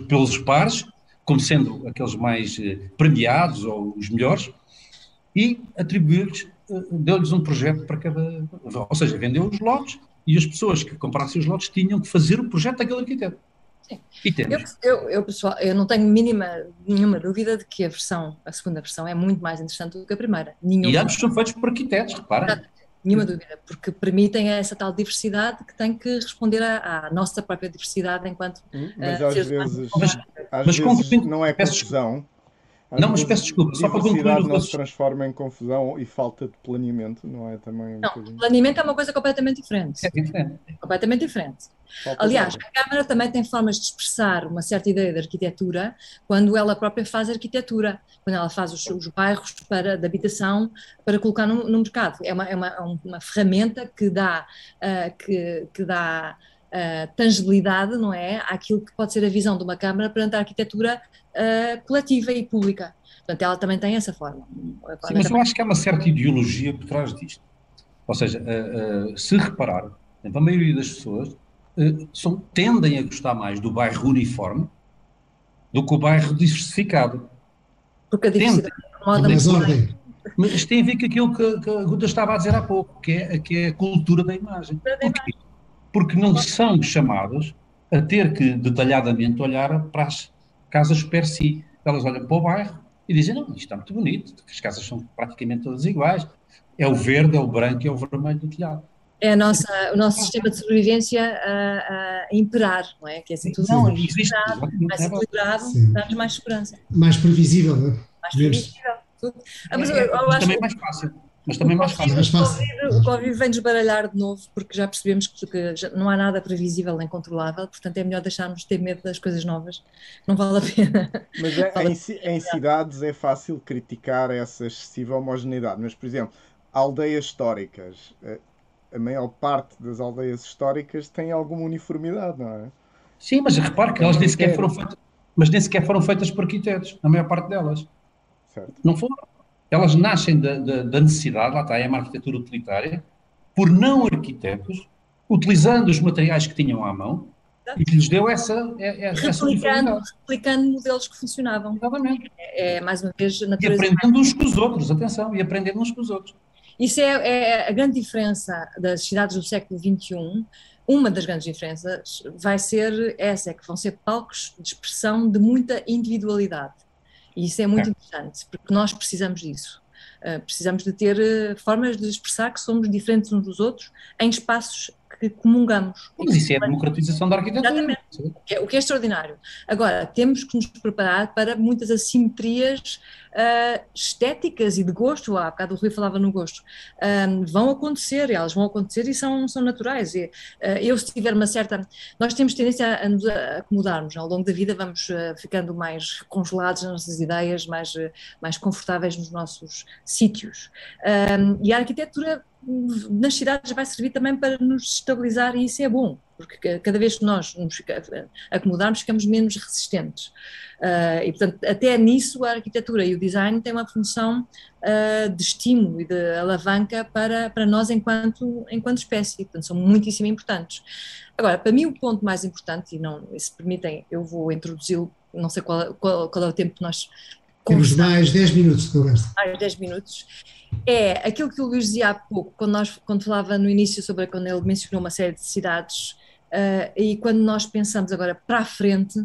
C: pelos pares, como sendo aqueles mais premiados ou os melhores, e atribuir-lhes, deu-lhes um projeto para cada, ou seja, vendeu os lotes e as pessoas que comprassem os lotes tinham que fazer o projeto daquele arquiteto.
B: Sim.
C: E temos.
B: Pessoal, eu não tenho nenhuma dúvida de que a segunda versão é muito mais interessante do que a primeira.
C: E ambos são feitos por arquitetos, repara.
B: Nenhuma dúvida, porque permitem essa tal diversidade que tem que responder à nossa própria diversidade enquanto...
D: Mas às vezes não é confusão.
C: Mas peço desculpa, só para concluir...
D: Diversidade não se transforma em confusão e falta de planeamento, não é também
B: planeamento é uma coisa completamente diferente.
C: É diferente.
B: Completamente diferente. Aliás, a Câmara também tem formas de expressar uma certa ideia de arquitetura quando ela própria faz arquitetura, quando ela faz os bairros de habitação para colocar no mercado. É uma ferramenta que dá tangibilidade, não é, àquilo que pode ser a visão de uma Câmara perante a arquitetura coletiva e pública. Portanto, ela também tem essa forma.
C: Sim, mas eu acho que há uma certa ideologia por trás disto. Ou seja, se reparar, a maioria das pessoas tendem a gostar mais do bairro uniforme do que o bairro diversificado.
B: Porque a diversidade
A: mais ordem.
C: Mas tem a ver com aquilo que a Guda estava a dizer há pouco, que é a cultura da imagem. Porquê? Porque não são chamados a ter que detalhadamente olhar para as casas per si. Elas olham para o bairro e dizem, não, isto está muito bonito, as casas são praticamente todas iguais. É o verde, é o branco, é o vermelho do telhado.
B: É o nosso sistema de sobrevivência a imperar, não é? Que é assim, tudo mais equilibrado, dá-nos mais segurança.
A: Mais previsível, não é?
B: Mais previsível.
C: Mas também mais fácil. Mas também mais fácil.
B: O Covid vem desbaralhar de novo, porque já percebemos que não há nada previsível nem controlável, portanto é melhor deixarmos de ter medo das coisas novas, não vale a pena.
D: Mas em cidades é fácil criticar essa excessiva homogeneidade, mas, por exemplo, aldeias históricas, a maior parte das aldeias históricas tem alguma uniformidade, não é?
C: Sim, mas repare que elas nem sequer foram feitas por arquitetos, a maior parte delas.
D: Certo.
C: Não foram. Elas nascem da necessidade, lá está, é uma arquitetura utilitária, por não arquitetos, utilizando os materiais que tinham à mão e que lhes deu essa
B: replicando modelos que funcionavam.
C: Exatamente.
B: Mais uma vez, a
C: natureza. E aprendendo uns com os outros, atenção, aprendendo uns com os outros.
B: Isso é a grande diferença das cidades do século XXI. Uma das grandes diferenças vai ser essa, é que vão ser palcos de expressão de muita individualidade. E isso é muito interessante, porque nós precisamos disso. Precisamos de ter formas de expressar que somos diferentes uns dos outros em espaços que comungamos.
C: Mas isso é a democratização da arquitetura.
B: Exatamente, o que é extraordinário. Agora, temos que nos preparar para muitas assimetrias estéticas e de gosto, há bocado o Rui falava no gosto, elas vão acontecer e são naturais. Se tiver uma certa... Nós temos tendência a nos acomodarmos, ao longo da vida vamos ficando mais congelados nas nossas ideias, mais confortáveis nos nossos sítios. E a arquitetura nas cidades vai servir também para nos estabilizar e isso é bom, porque cada vez que nós nos acomodarmos ficamos menos resistentes. E portanto até nisso a arquitetura e o design têm uma função de estímulo e de alavanca para nós enquanto espécie, portanto são muitíssimo importantes. Agora, para mim o ponto mais importante, e se permitem eu vou introduzi-lo, não sei qual é o tempo que nós
A: temos mais 10 minutos de conversa.
B: Mais 10 minutos. É aquilo que o Luís dizia há pouco, quando falava no início quando ele mencionou uma série de cidades, e quando nós pensamos agora para a frente,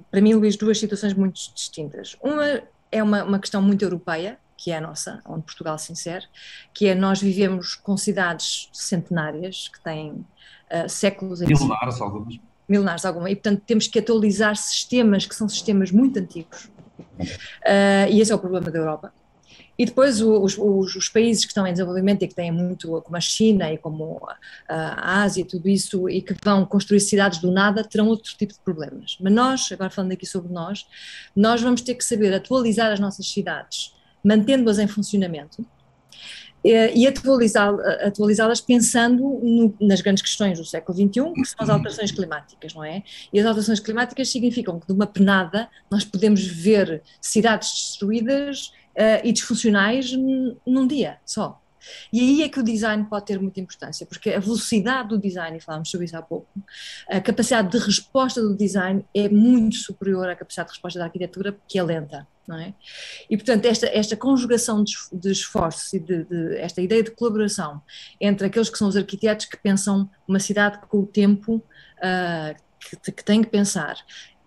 B: para mim, Luís, duas situações muito distintas. Uma é uma questão muito europeia, que é a nossa, onde Portugal se insere, que é nós vivemos com cidades centenárias, que têm séculos... Milenares alguma, e portanto temos que atualizar sistemas que são sistemas muito antigos, e esse é o problema da Europa. E depois os países que estão em desenvolvimento e que têm muito, como a China e como a Ásia, tudo isso, e que vão construir cidades do nada, terão outro tipo de problemas. Mas nós, agora falando aqui sobre nós vamos ter que saber atualizar as nossas cidades, mantendo-as em funcionamento, e atualizá-las pensando nas grandes questões do século XXI, que são as alterações climáticas, não é? E as alterações climáticas significam que de uma penada nós podemos ver cidades destruídas e disfuncionais num dia só. E aí é que o design pode ter muita importância, porque a velocidade do design, e falámos sobre isso há pouco, a capacidade de resposta do design é muito superior à capacidade de resposta da arquitetura, que é lenta, não é? E, portanto, esta conjugação de esforços e esta ideia de colaboração entre aqueles que são os arquitetos que pensam uma cidade com o tempo que tem que pensar,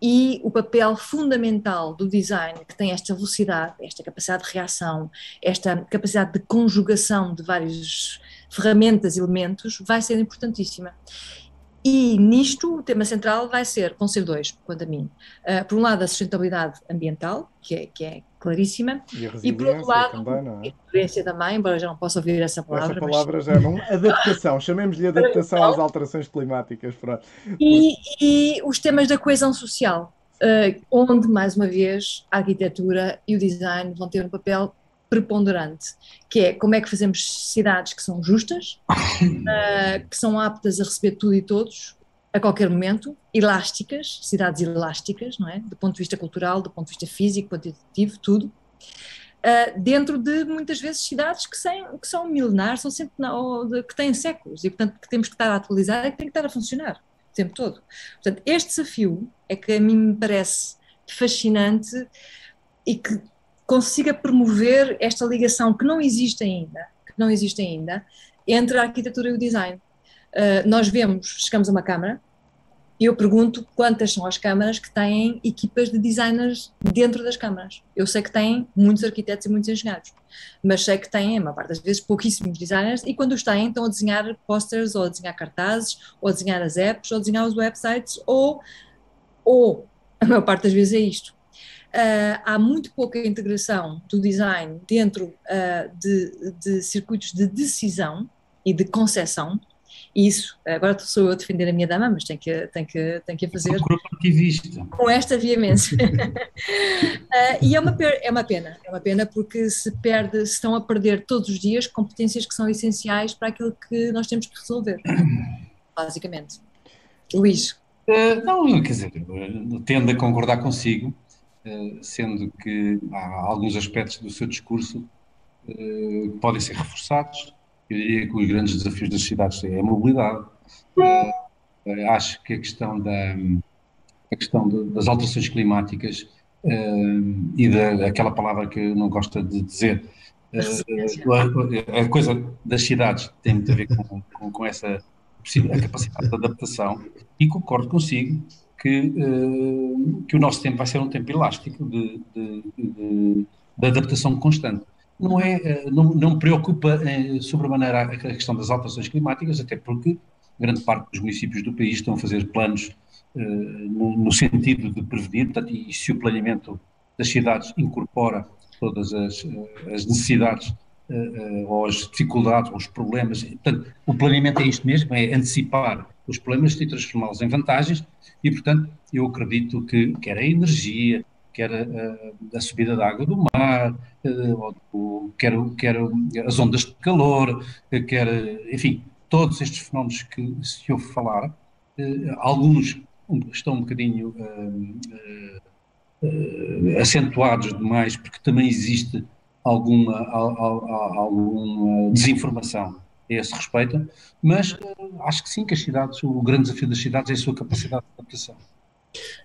B: e o papel fundamental do design, que tem esta velocidade, esta capacidade de reação, esta capacidade de conjugação de várias ferramentas, elementos, vai ser importantíssima. E nisto o tema central vão ser dois, quanto a mim. Por um lado, a sustentabilidade ambiental, que é claríssima,
D: e por outro lado, também, não é?
B: A resiliência também, embora já não possa ouvir essa palavra.
D: Essa palavra já é uma adaptação, chamemos-lhe adaptação às alterações climáticas.
B: E os temas da coesão social, onde, mais uma vez, a arquitetura e o design vão ter um papel preponderante, que é como é que fazemos cidades que são justas, que são aptas a receber tudo e todos, a qualquer momento, elásticas, cidades elásticas, não é? Do ponto de vista cultural, do ponto de vista físico, quantitativo, tudo, dentro de, muitas vezes, cidades que são milenares, são sempre, que têm séculos, e, portanto, que temos que estar a atualizar e que têm que estar a funcionar o tempo todo. Portanto, este desafio é que a mim me parece fascinante e que consiga promover esta ligação que não existe ainda, entre a arquitetura e o design. Nós chegamos a uma câmara e eu pergunto quantas são as câmaras que têm equipas de designers dentro das câmaras. Eu sei que têm muitos arquitetos e muitos engenheiros, mas sei que têm, a maior parte das vezes, pouquíssimos designers, e quando os têm, estão a desenhar posters, ou a desenhar cartazes, ou a desenhar as apps, ou a desenhar os websites, ou a maior parte das vezes é isto. Há muito pouca integração do design dentro de circuitos de decisão e de concepção. Isso, agora sou eu a defender a minha dama, mas tem que fazer com esta veemência. E é uma pena porque se estão a perder todos os dias competências que são essenciais para aquilo que nós temos que resolver, basicamente. Luís?
C: Não, quer dizer, tendo a concordar consigo, sendo que há alguns aspectos do seu discurso que podem ser reforçados. Eu diria que os grandes desafios das cidades é a mobilidade. Acho que a questão das alterações climáticas e daquela palavra que eu não gosto de dizer, a coisa das cidades tem muito a ver com essa a capacidade de adaptação, e concordo consigo que o nosso tempo vai ser um tempo elástico de adaptação constante. Não me preocupa sobremaneira a questão das alterações climáticas, até porque grande parte dos municípios do país estão a fazer planos no sentido de prevenir, portanto, e se o planeamento das cidades incorpora todas as necessidades ou as dificuldades ou os problemas, portanto, o planeamento é isto mesmo, é antecipar os problemas e transformá-los em vantagens, e, portanto, eu acredito que quer a energia, quer a subida da água do mar, quer as ondas de calor, enfim, todos estes fenómenos que se ouve falar, alguns estão um bocadinho acentuados demais, porque também existe alguma desinformação a esse respeito, mas acho que sim, que as cidades, o grande desafio das cidades é a sua capacidade de adaptação.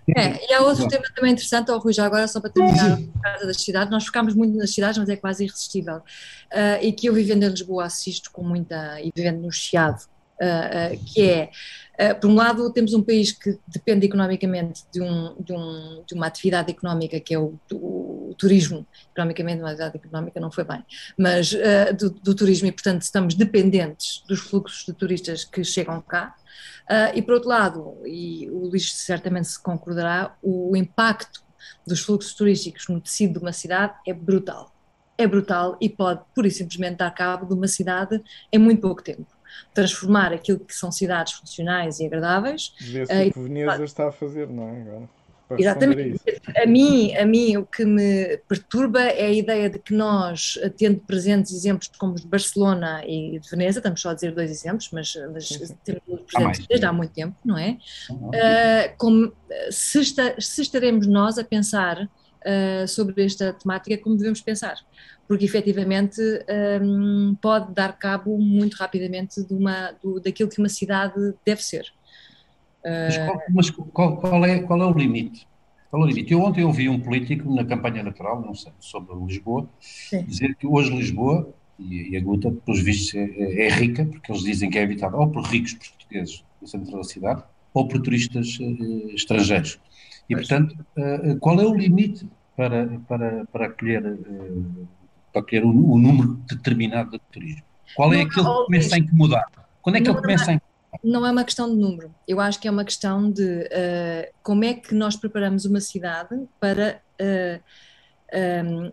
B: E há outro tema também interessante, Rui, já agora só para terminar a casa das cidades, nós focámos muito nas cidades, mas é quase irresistível, e que eu vivendo em Lisboa assisto com e vivendo no Chiado, que é, por um lado temos um país que depende economicamente de uma atividade económica que é o turismo, economicamente uma atividade económica não foi bem, mas do turismo, e portanto estamos dependentes dos fluxos de turistas que chegam cá. E por outro lado, e o Luís certamente se concordará, o impacto dos fluxos turísticos no tecido de uma cidade é brutal. é brutal e pode, pura e simplesmente, dar cabo de uma cidade em muito pouco tempo. Transformar aquilo que são cidades funcionais e agradáveis.
D: Vê-se o que Veneza está a fazer, não é? Agora, para responder a
B: Exatamente.
D: isso.
B: A mim o que me perturba é a ideia de que nós, tendo presentes exemplos como de Barcelona e de Veneza, estamos só a dizer 2 exemplos, mas temos presentes desde há muito tempo, não é? Se estaremos nós a pensar sobre esta temática como devemos pensar, porque efetivamente pode dar cabo muito rapidamente daquilo que uma cidade deve ser.
C: Mas qual é o limite? Qual é o limite? Eu ontem ouvi um político na campanha eleitoral, não sei, sobre Lisboa, dizer que hoje Lisboa, e a Guta, pelos vistos, é rica, porque eles dizem que é habitada ou por ricos portugueses no centro da cidade, ou por turistas estrangeiros. E, portanto, qual é o limite para acolher o número determinado de turismo? Qual é aquele que começa a incomodar? Quando é que ele começa a incomodar?
B: Não é uma questão de número, eu acho que é uma questão de como é que nós preparamos uma cidade para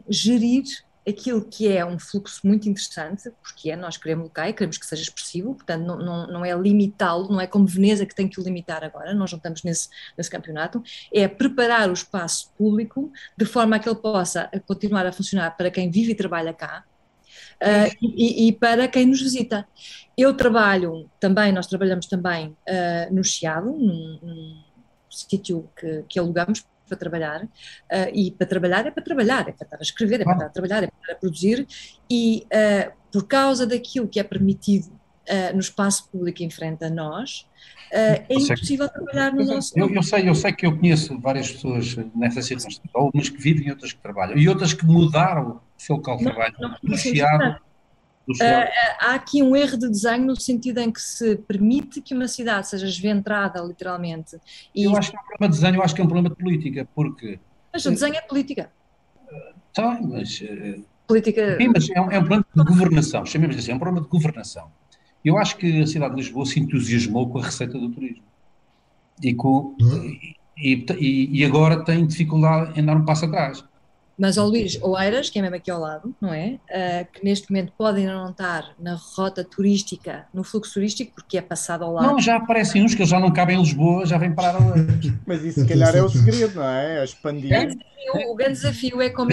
B: gerir aquilo que é um fluxo muito interessante, porque nós queremos que seja expressivo, portanto não é limitá-lo, não é como Veneza que tem que o limitar agora, nós não estamos nesse campeonato, é preparar o espaço público de forma a que ele possa continuar a funcionar para quem vive e trabalha cá, e para quem nos visita. Nós trabalhamos também no Chiado, num sítio que alugamos para trabalhar, e para trabalhar é para estar a escrever, é para estar a trabalhar, é para estar a produzir, e por causa daquilo que é permitido no espaço público em frente a nós, é impossível trabalhar no nosso...
C: Eu sei que eu conheço várias pessoas nessa circunstância, algumas que vivem e outras que trabalham, e outras que mudaram o seu local de trabalho do Chiado.
B: Há aqui um erro de desenho no sentido em que se permite que uma cidade seja esventrada, literalmente.
C: Eu acho que é um problema de desenho, eu acho que é um problema de política, porque...
B: Mas o desenho é política.
C: Tá, mas...
B: Política...
C: Sim, mas é um problema de governação, chamemos assim, é um problema de governação. Eu acho que a cidade de Lisboa se entusiasmou com a receita do turismo. E agora tem dificuldade em dar um passo atrás.
B: Mas ao Luís, Oeiras, que é mesmo aqui ao lado, não é? Que neste momento podem não estar na rota turística, no fluxo turístico, porque é passado ao lado.
C: Não, já aparecem uns que já não cabem em Lisboa, já vêm parar a Oeiras.
D: Mas isso se calhar é o segredo, não é? A expandir.
B: O grande desafio é como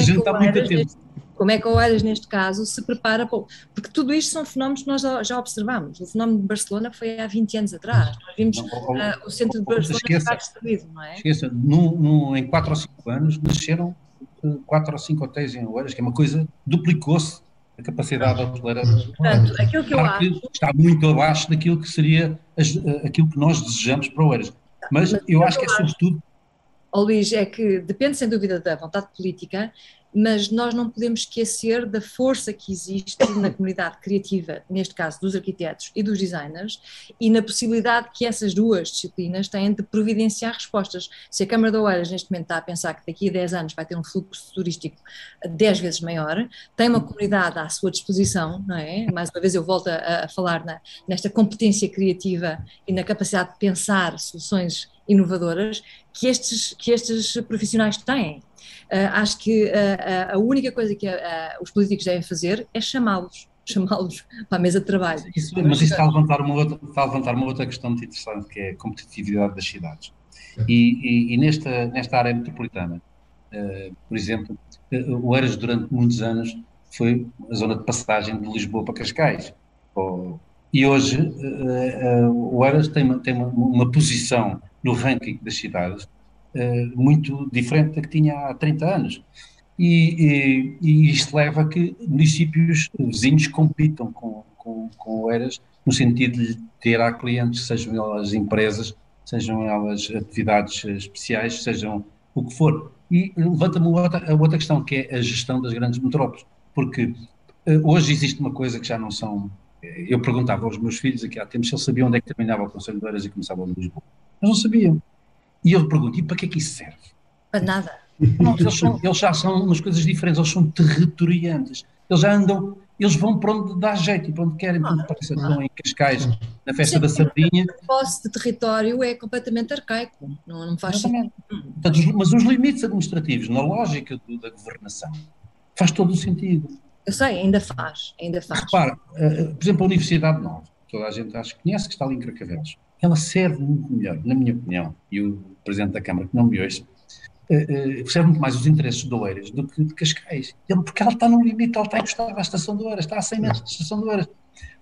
B: é que o Oeiras, neste caso, se prepara para... Porque tudo isto são fenómenos que nós já observamos. O fenómeno de Barcelona foi há 20 anos atrás. Nós vimos o centro de Barcelona ficar destruído, não é?
C: Esqueça, em 4 ou 5 anos nasceram 4 ou 5 hotéis em Oeiras, que é uma coisa, duplicou-se a capacidade hoteleira.
B: Portanto, aquilo que eu acho...
C: Está muito abaixo daquilo que seria aquilo que nós desejamos para Oeiras. Mas eu acho que é sobretudo...
B: Luís, é que depende sem dúvida da vontade política, mas nós não podemos esquecer da força que existe na comunidade criativa, neste caso dos arquitetos e dos designers, e na possibilidade que essas duas disciplinas têm de providenciar respostas. Se a Câmara de Oeiras neste momento está a pensar que daqui a 10 anos vai ter um fluxo turístico 10 vezes maior, tem uma comunidade à sua disposição, não é? Mais uma vez eu volto a falar nesta competência criativa e na capacidade de pensar soluções inovadoras que estes profissionais têm. Acho que a única coisa que os políticos devem fazer é chamá-los para a mesa de trabalho.
C: Mas isso está a levantar uma outra questão muito interessante, que é a competitividade das cidades. E nesta área metropolitana, por exemplo, o Oeiras durante muitos anos foi a zona de passagem de Lisboa para Cascais. E hoje o Oeiras tem uma posição no ranking das cidades muito diferente da que tinha há 30 anos. E isto leva a que municípios vizinhos compitam com Oeiras, no sentido de ter a clientes, sejam elas empresas, sejam elas atividades especiais, sejam o que for. E levanta-me a outra questão, que é a gestão das grandes metrópoles. Porque hoje existe uma coisa que já não são... Eu perguntava aos meus filhos aqui há tempos se eles sabiam onde é que terminava o Conselho de Oeiras e começava o de Lisboa. Eles não sabiam. E eu pergunto, e para que é que isso serve?
B: Para nada.
C: Não, eles já são umas coisas diferentes, eles são territoriantes. Eles já andam, eles vão para onde dá jeito e para onde querem, porque parece que estão em Cascais, na festa da sardinha.
B: O posse de território é completamente arcaico, não faz sentido.
C: Mas os limites administrativos, na lógica da governação, Faz todo o sentido.
B: Eu sei, ainda faz.
C: Repara, por exemplo, a Universidade Nova, toda a gente acho que conhece, que está ali em Carcavelos, ela serve muito melhor, na minha opinião, e o Presidente da Câmara, que não me ouça, percebe muito mais os interesses de Oeiras do que de Cascais. Porque ela está no limite, ela está encostada à estação de Oeiras, está a 100 metros da estação de Oeiras.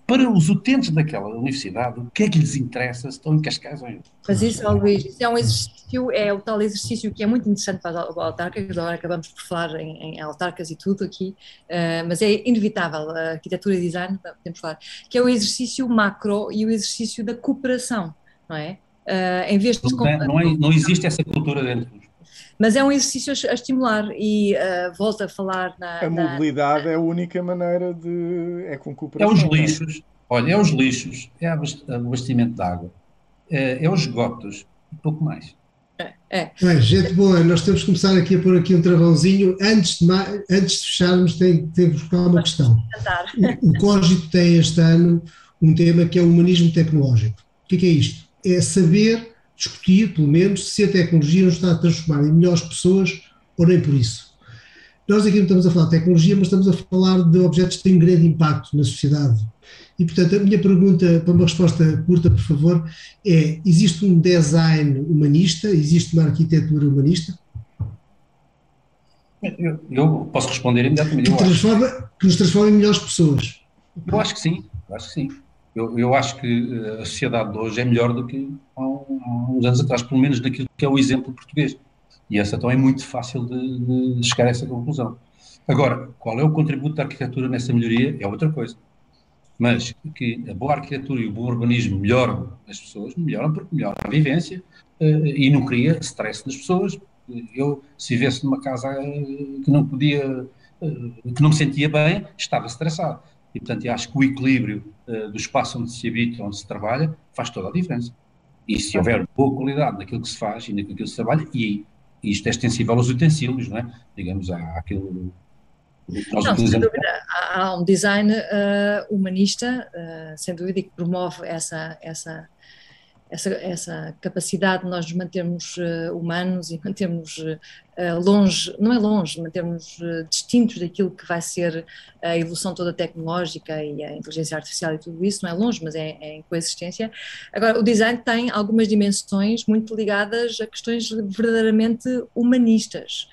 C: Para os utentes daquela universidade, o que é que lhes interessa se estão em Cascais ou em...
B: Mas isso, Luís, isso é um exercício, é o tal exercício que é muito interessante para as autarcas, agora acabamos por falar em autarcas e tudo aqui, mas é inevitável, a arquitetura e design, podemos falar, que é o exercício macro e o exercício da cooperação, não é? Em vez de...
C: Não existe essa cultura dentro dos...
B: Mas é um exercício a estimular e volto a falar
D: A mobilidade é a única maneira de... é com cooperação.
C: É os lixos, olha, é os lixos, é o abastecimento de água, é os esgotos e pouco mais.
A: Bem, gente boa, nós temos que começar aqui a pôr aqui um travãozinho. Antes de fecharmos, tem que buscar uma questão. O Cogito tem este ano um tema que é o humanismo tecnológico. O que é isto? É saber discutir, pelo menos, se a tecnologia nos está a transformar em melhores pessoas ou nem por isso. Nós aqui não estamos a falar de tecnologia, mas estamos a falar de objetos que têm um grande impacto na sociedade. E, portanto, a minha pergunta, para uma resposta curta, por favor, é: existe um design humanista? Existe uma arquitetura humanista?
C: Eu posso responder imediatamente.
A: Que nos transforma em melhores pessoas.
C: Eu acho que sim, Eu acho que a sociedade de hoje é melhor do que há uns anos atrás, pelo menos naquilo que é o exemplo português. E essa então é muito fácil de chegar a essa conclusão. Agora, qual é o contributo da arquitetura nessa melhoria é outra coisa. Mas que a boa arquitetura e o bom urbanismo melhoram as pessoas, melhoram porque melhoram a vivência e não cria stress nas pessoas. Eu, se vivesse numa casa que não podia, que não me sentia bem, estava estressado. E, portanto, eu acho que o equilíbrio do espaço onde se habita, onde se trabalha, faz toda a diferença. E se houver boa qualidade naquilo que se faz e naquilo que se trabalha, e isto é extensível aos utensílios, não é? Digamos, àquilo...
B: Não, sem dúvida, há um design humanista, sem dúvida, que promove essa capacidade de nós nos mantermos humanos e mantermos longe, não é longe, mantermos distintos daquilo que vai ser a evolução toda tecnológica e a inteligência artificial e tudo isso, não é longe, mas é em coexistência. Agora, o design tem algumas dimensões muito ligadas a questões verdadeiramente humanistas.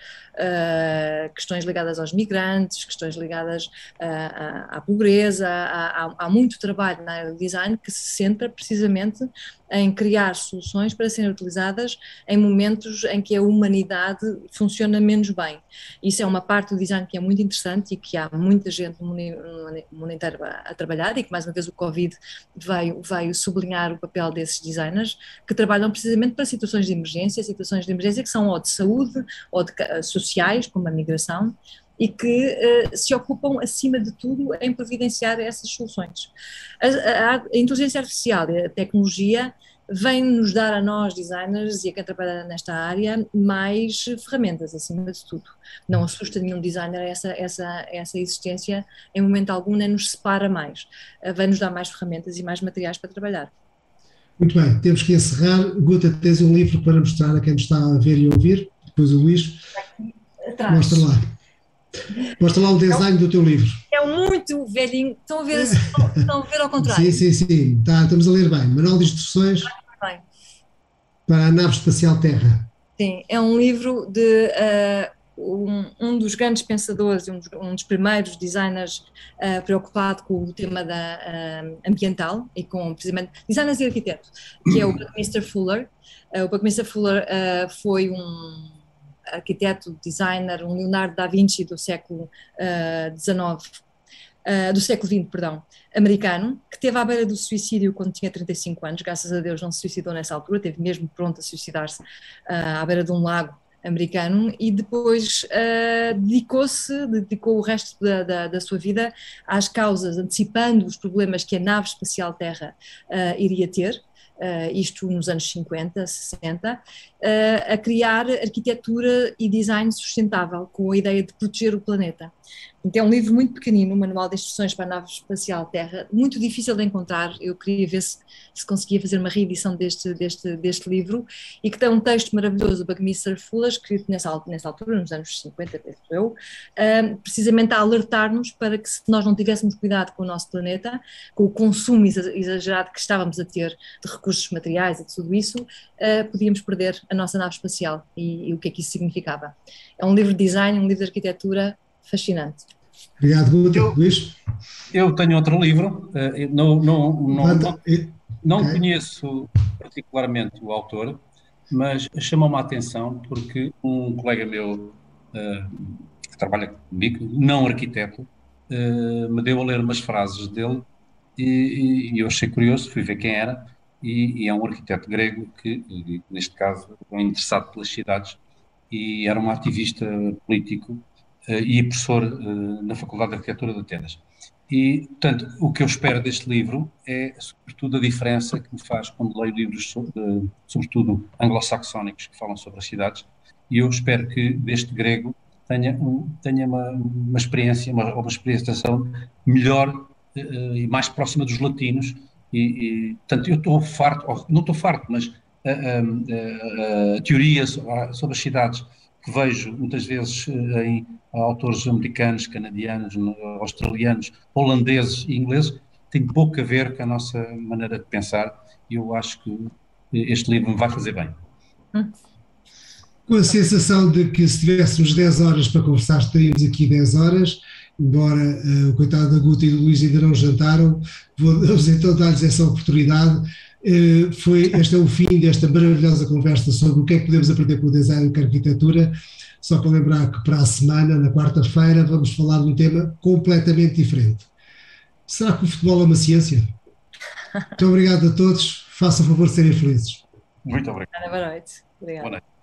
B: Questões ligadas aos migrantes, questões ligadas à pobreza, há muito trabalho na área do design que se centra precisamente em criar soluções para serem utilizadas em momentos em que a humanidade funciona menos bem. Isso é uma parte do design que é muito interessante e que há muita gente no mundo inteiro a trabalhar, e que mais uma vez o Covid veio sublinhar o papel desses designers que trabalham precisamente para situações de emergência que são ou de saúde ou de sociais, como a migração, e que se ocupam, acima de tudo, em providenciar essas soluções. A inteligência artificial e a tecnologia vem-nos dar a nós, designers, e a quem trabalha nesta área, mais ferramentas, acima de tudo. Não assusta nenhum designer essa existência, em momento algum, nem nos separa mais. Vai-nos dar mais ferramentas e mais materiais para trabalhar.
A: Muito bem, temos que encerrar. Guta, tens um livro para mostrar a quem nos está a ver e ouvir? Depois o Luís. Mostra lá. Mostra lá o design do teu livro.
B: É muito velhinho. Estão a ver ao contrário?
A: Sim. Estamos a ler bem. Manual de Instruções para a Nave Espacial Terra.
B: Sim, é um livro de um dos grandes pensadores e um dos primeiros designers preocupado com o tema ambiental e com, precisamente, designers e arquitetos, que é o Buckminster Fuller. O Buckminster Fuller foi um arquiteto, designer, um Leonardo da Vinci do século XX, americano, que esteve à beira do suicídio quando tinha 35 anos, graças a Deus não se suicidou nessa altura, esteve mesmo pronto a suicidar-se à beira de um lago americano, e depois dedicou o resto da sua vida às causas, antecipando os problemas que a nave espacial Terra iria ter, isto nos anos 50, 60, a criar arquitetura e design sustentável, com a ideia de proteger o planeta. É um livro muito pequenino, um manual de instruções para a nave espacial Terra, muito difícil de encontrar. Eu queria ver se conseguia fazer uma reedição deste livro, e que tem um texto maravilhoso do Buckminster Fuller, que nessa altura, nos anos 50, penso eu, precisamente a alertar-nos para que, se nós não tivéssemos cuidado com o nosso planeta, com o consumo exagerado que estávamos a ter de recursos materiais e de tudo isso, podíamos perder a nossa nave espacial, e o que é que isso significava. É um livro de design, um livro de arquitetura fascinante.
A: Obrigado, Guta. Luís?
C: Eu tenho outro livro, não conheço particularmente o autor, mas chamou-me a atenção porque um colega meu que trabalha comigo, não arquiteto, me deu a ler umas frases dele e eu achei curioso, fui ver quem era, e é um arquiteto grego que, neste caso, é interessado pelas cidades e era um ativista político e professor na Faculdade de Arquitetura de Atenas. E, portanto, o que eu espero deste livro é, sobretudo, a diferença que me faz quando leio livros, sobretudo anglo-saxónicos, que falam sobre as cidades, e eu espero que deste grego tenha uma experiência, uma experienciação melhor e mais próxima dos latinos. Portanto, eu estou farto, não estou farto, mas a teoria sobre as cidades que vejo muitas vezes em autores americanos, canadianos, australianos, holandeses e ingleses, tem pouco a ver com a nossa maneira de pensar, e eu acho que este livro me vai fazer bem.
A: Com a sensação de que, se tivéssemos 10 horas para conversar, estaríamos aqui 10 horas, embora o coitado da Guta e do Luís ainda não jantaram, vamos então dar-lhes essa oportunidade. Este é o fim desta maravilhosa conversa sobre o que é que podemos aprender com o design e com a arquitetura. Só para lembrar que para a semana, na quarta-feira, vamos falar de um tema completamente diferente. Será que o futebol é uma ciência? Muito obrigado a todos. Façam o favor de serem felizes.
C: Muito obrigado.
B: Boa noite. Obrigada.
C: Boa noite.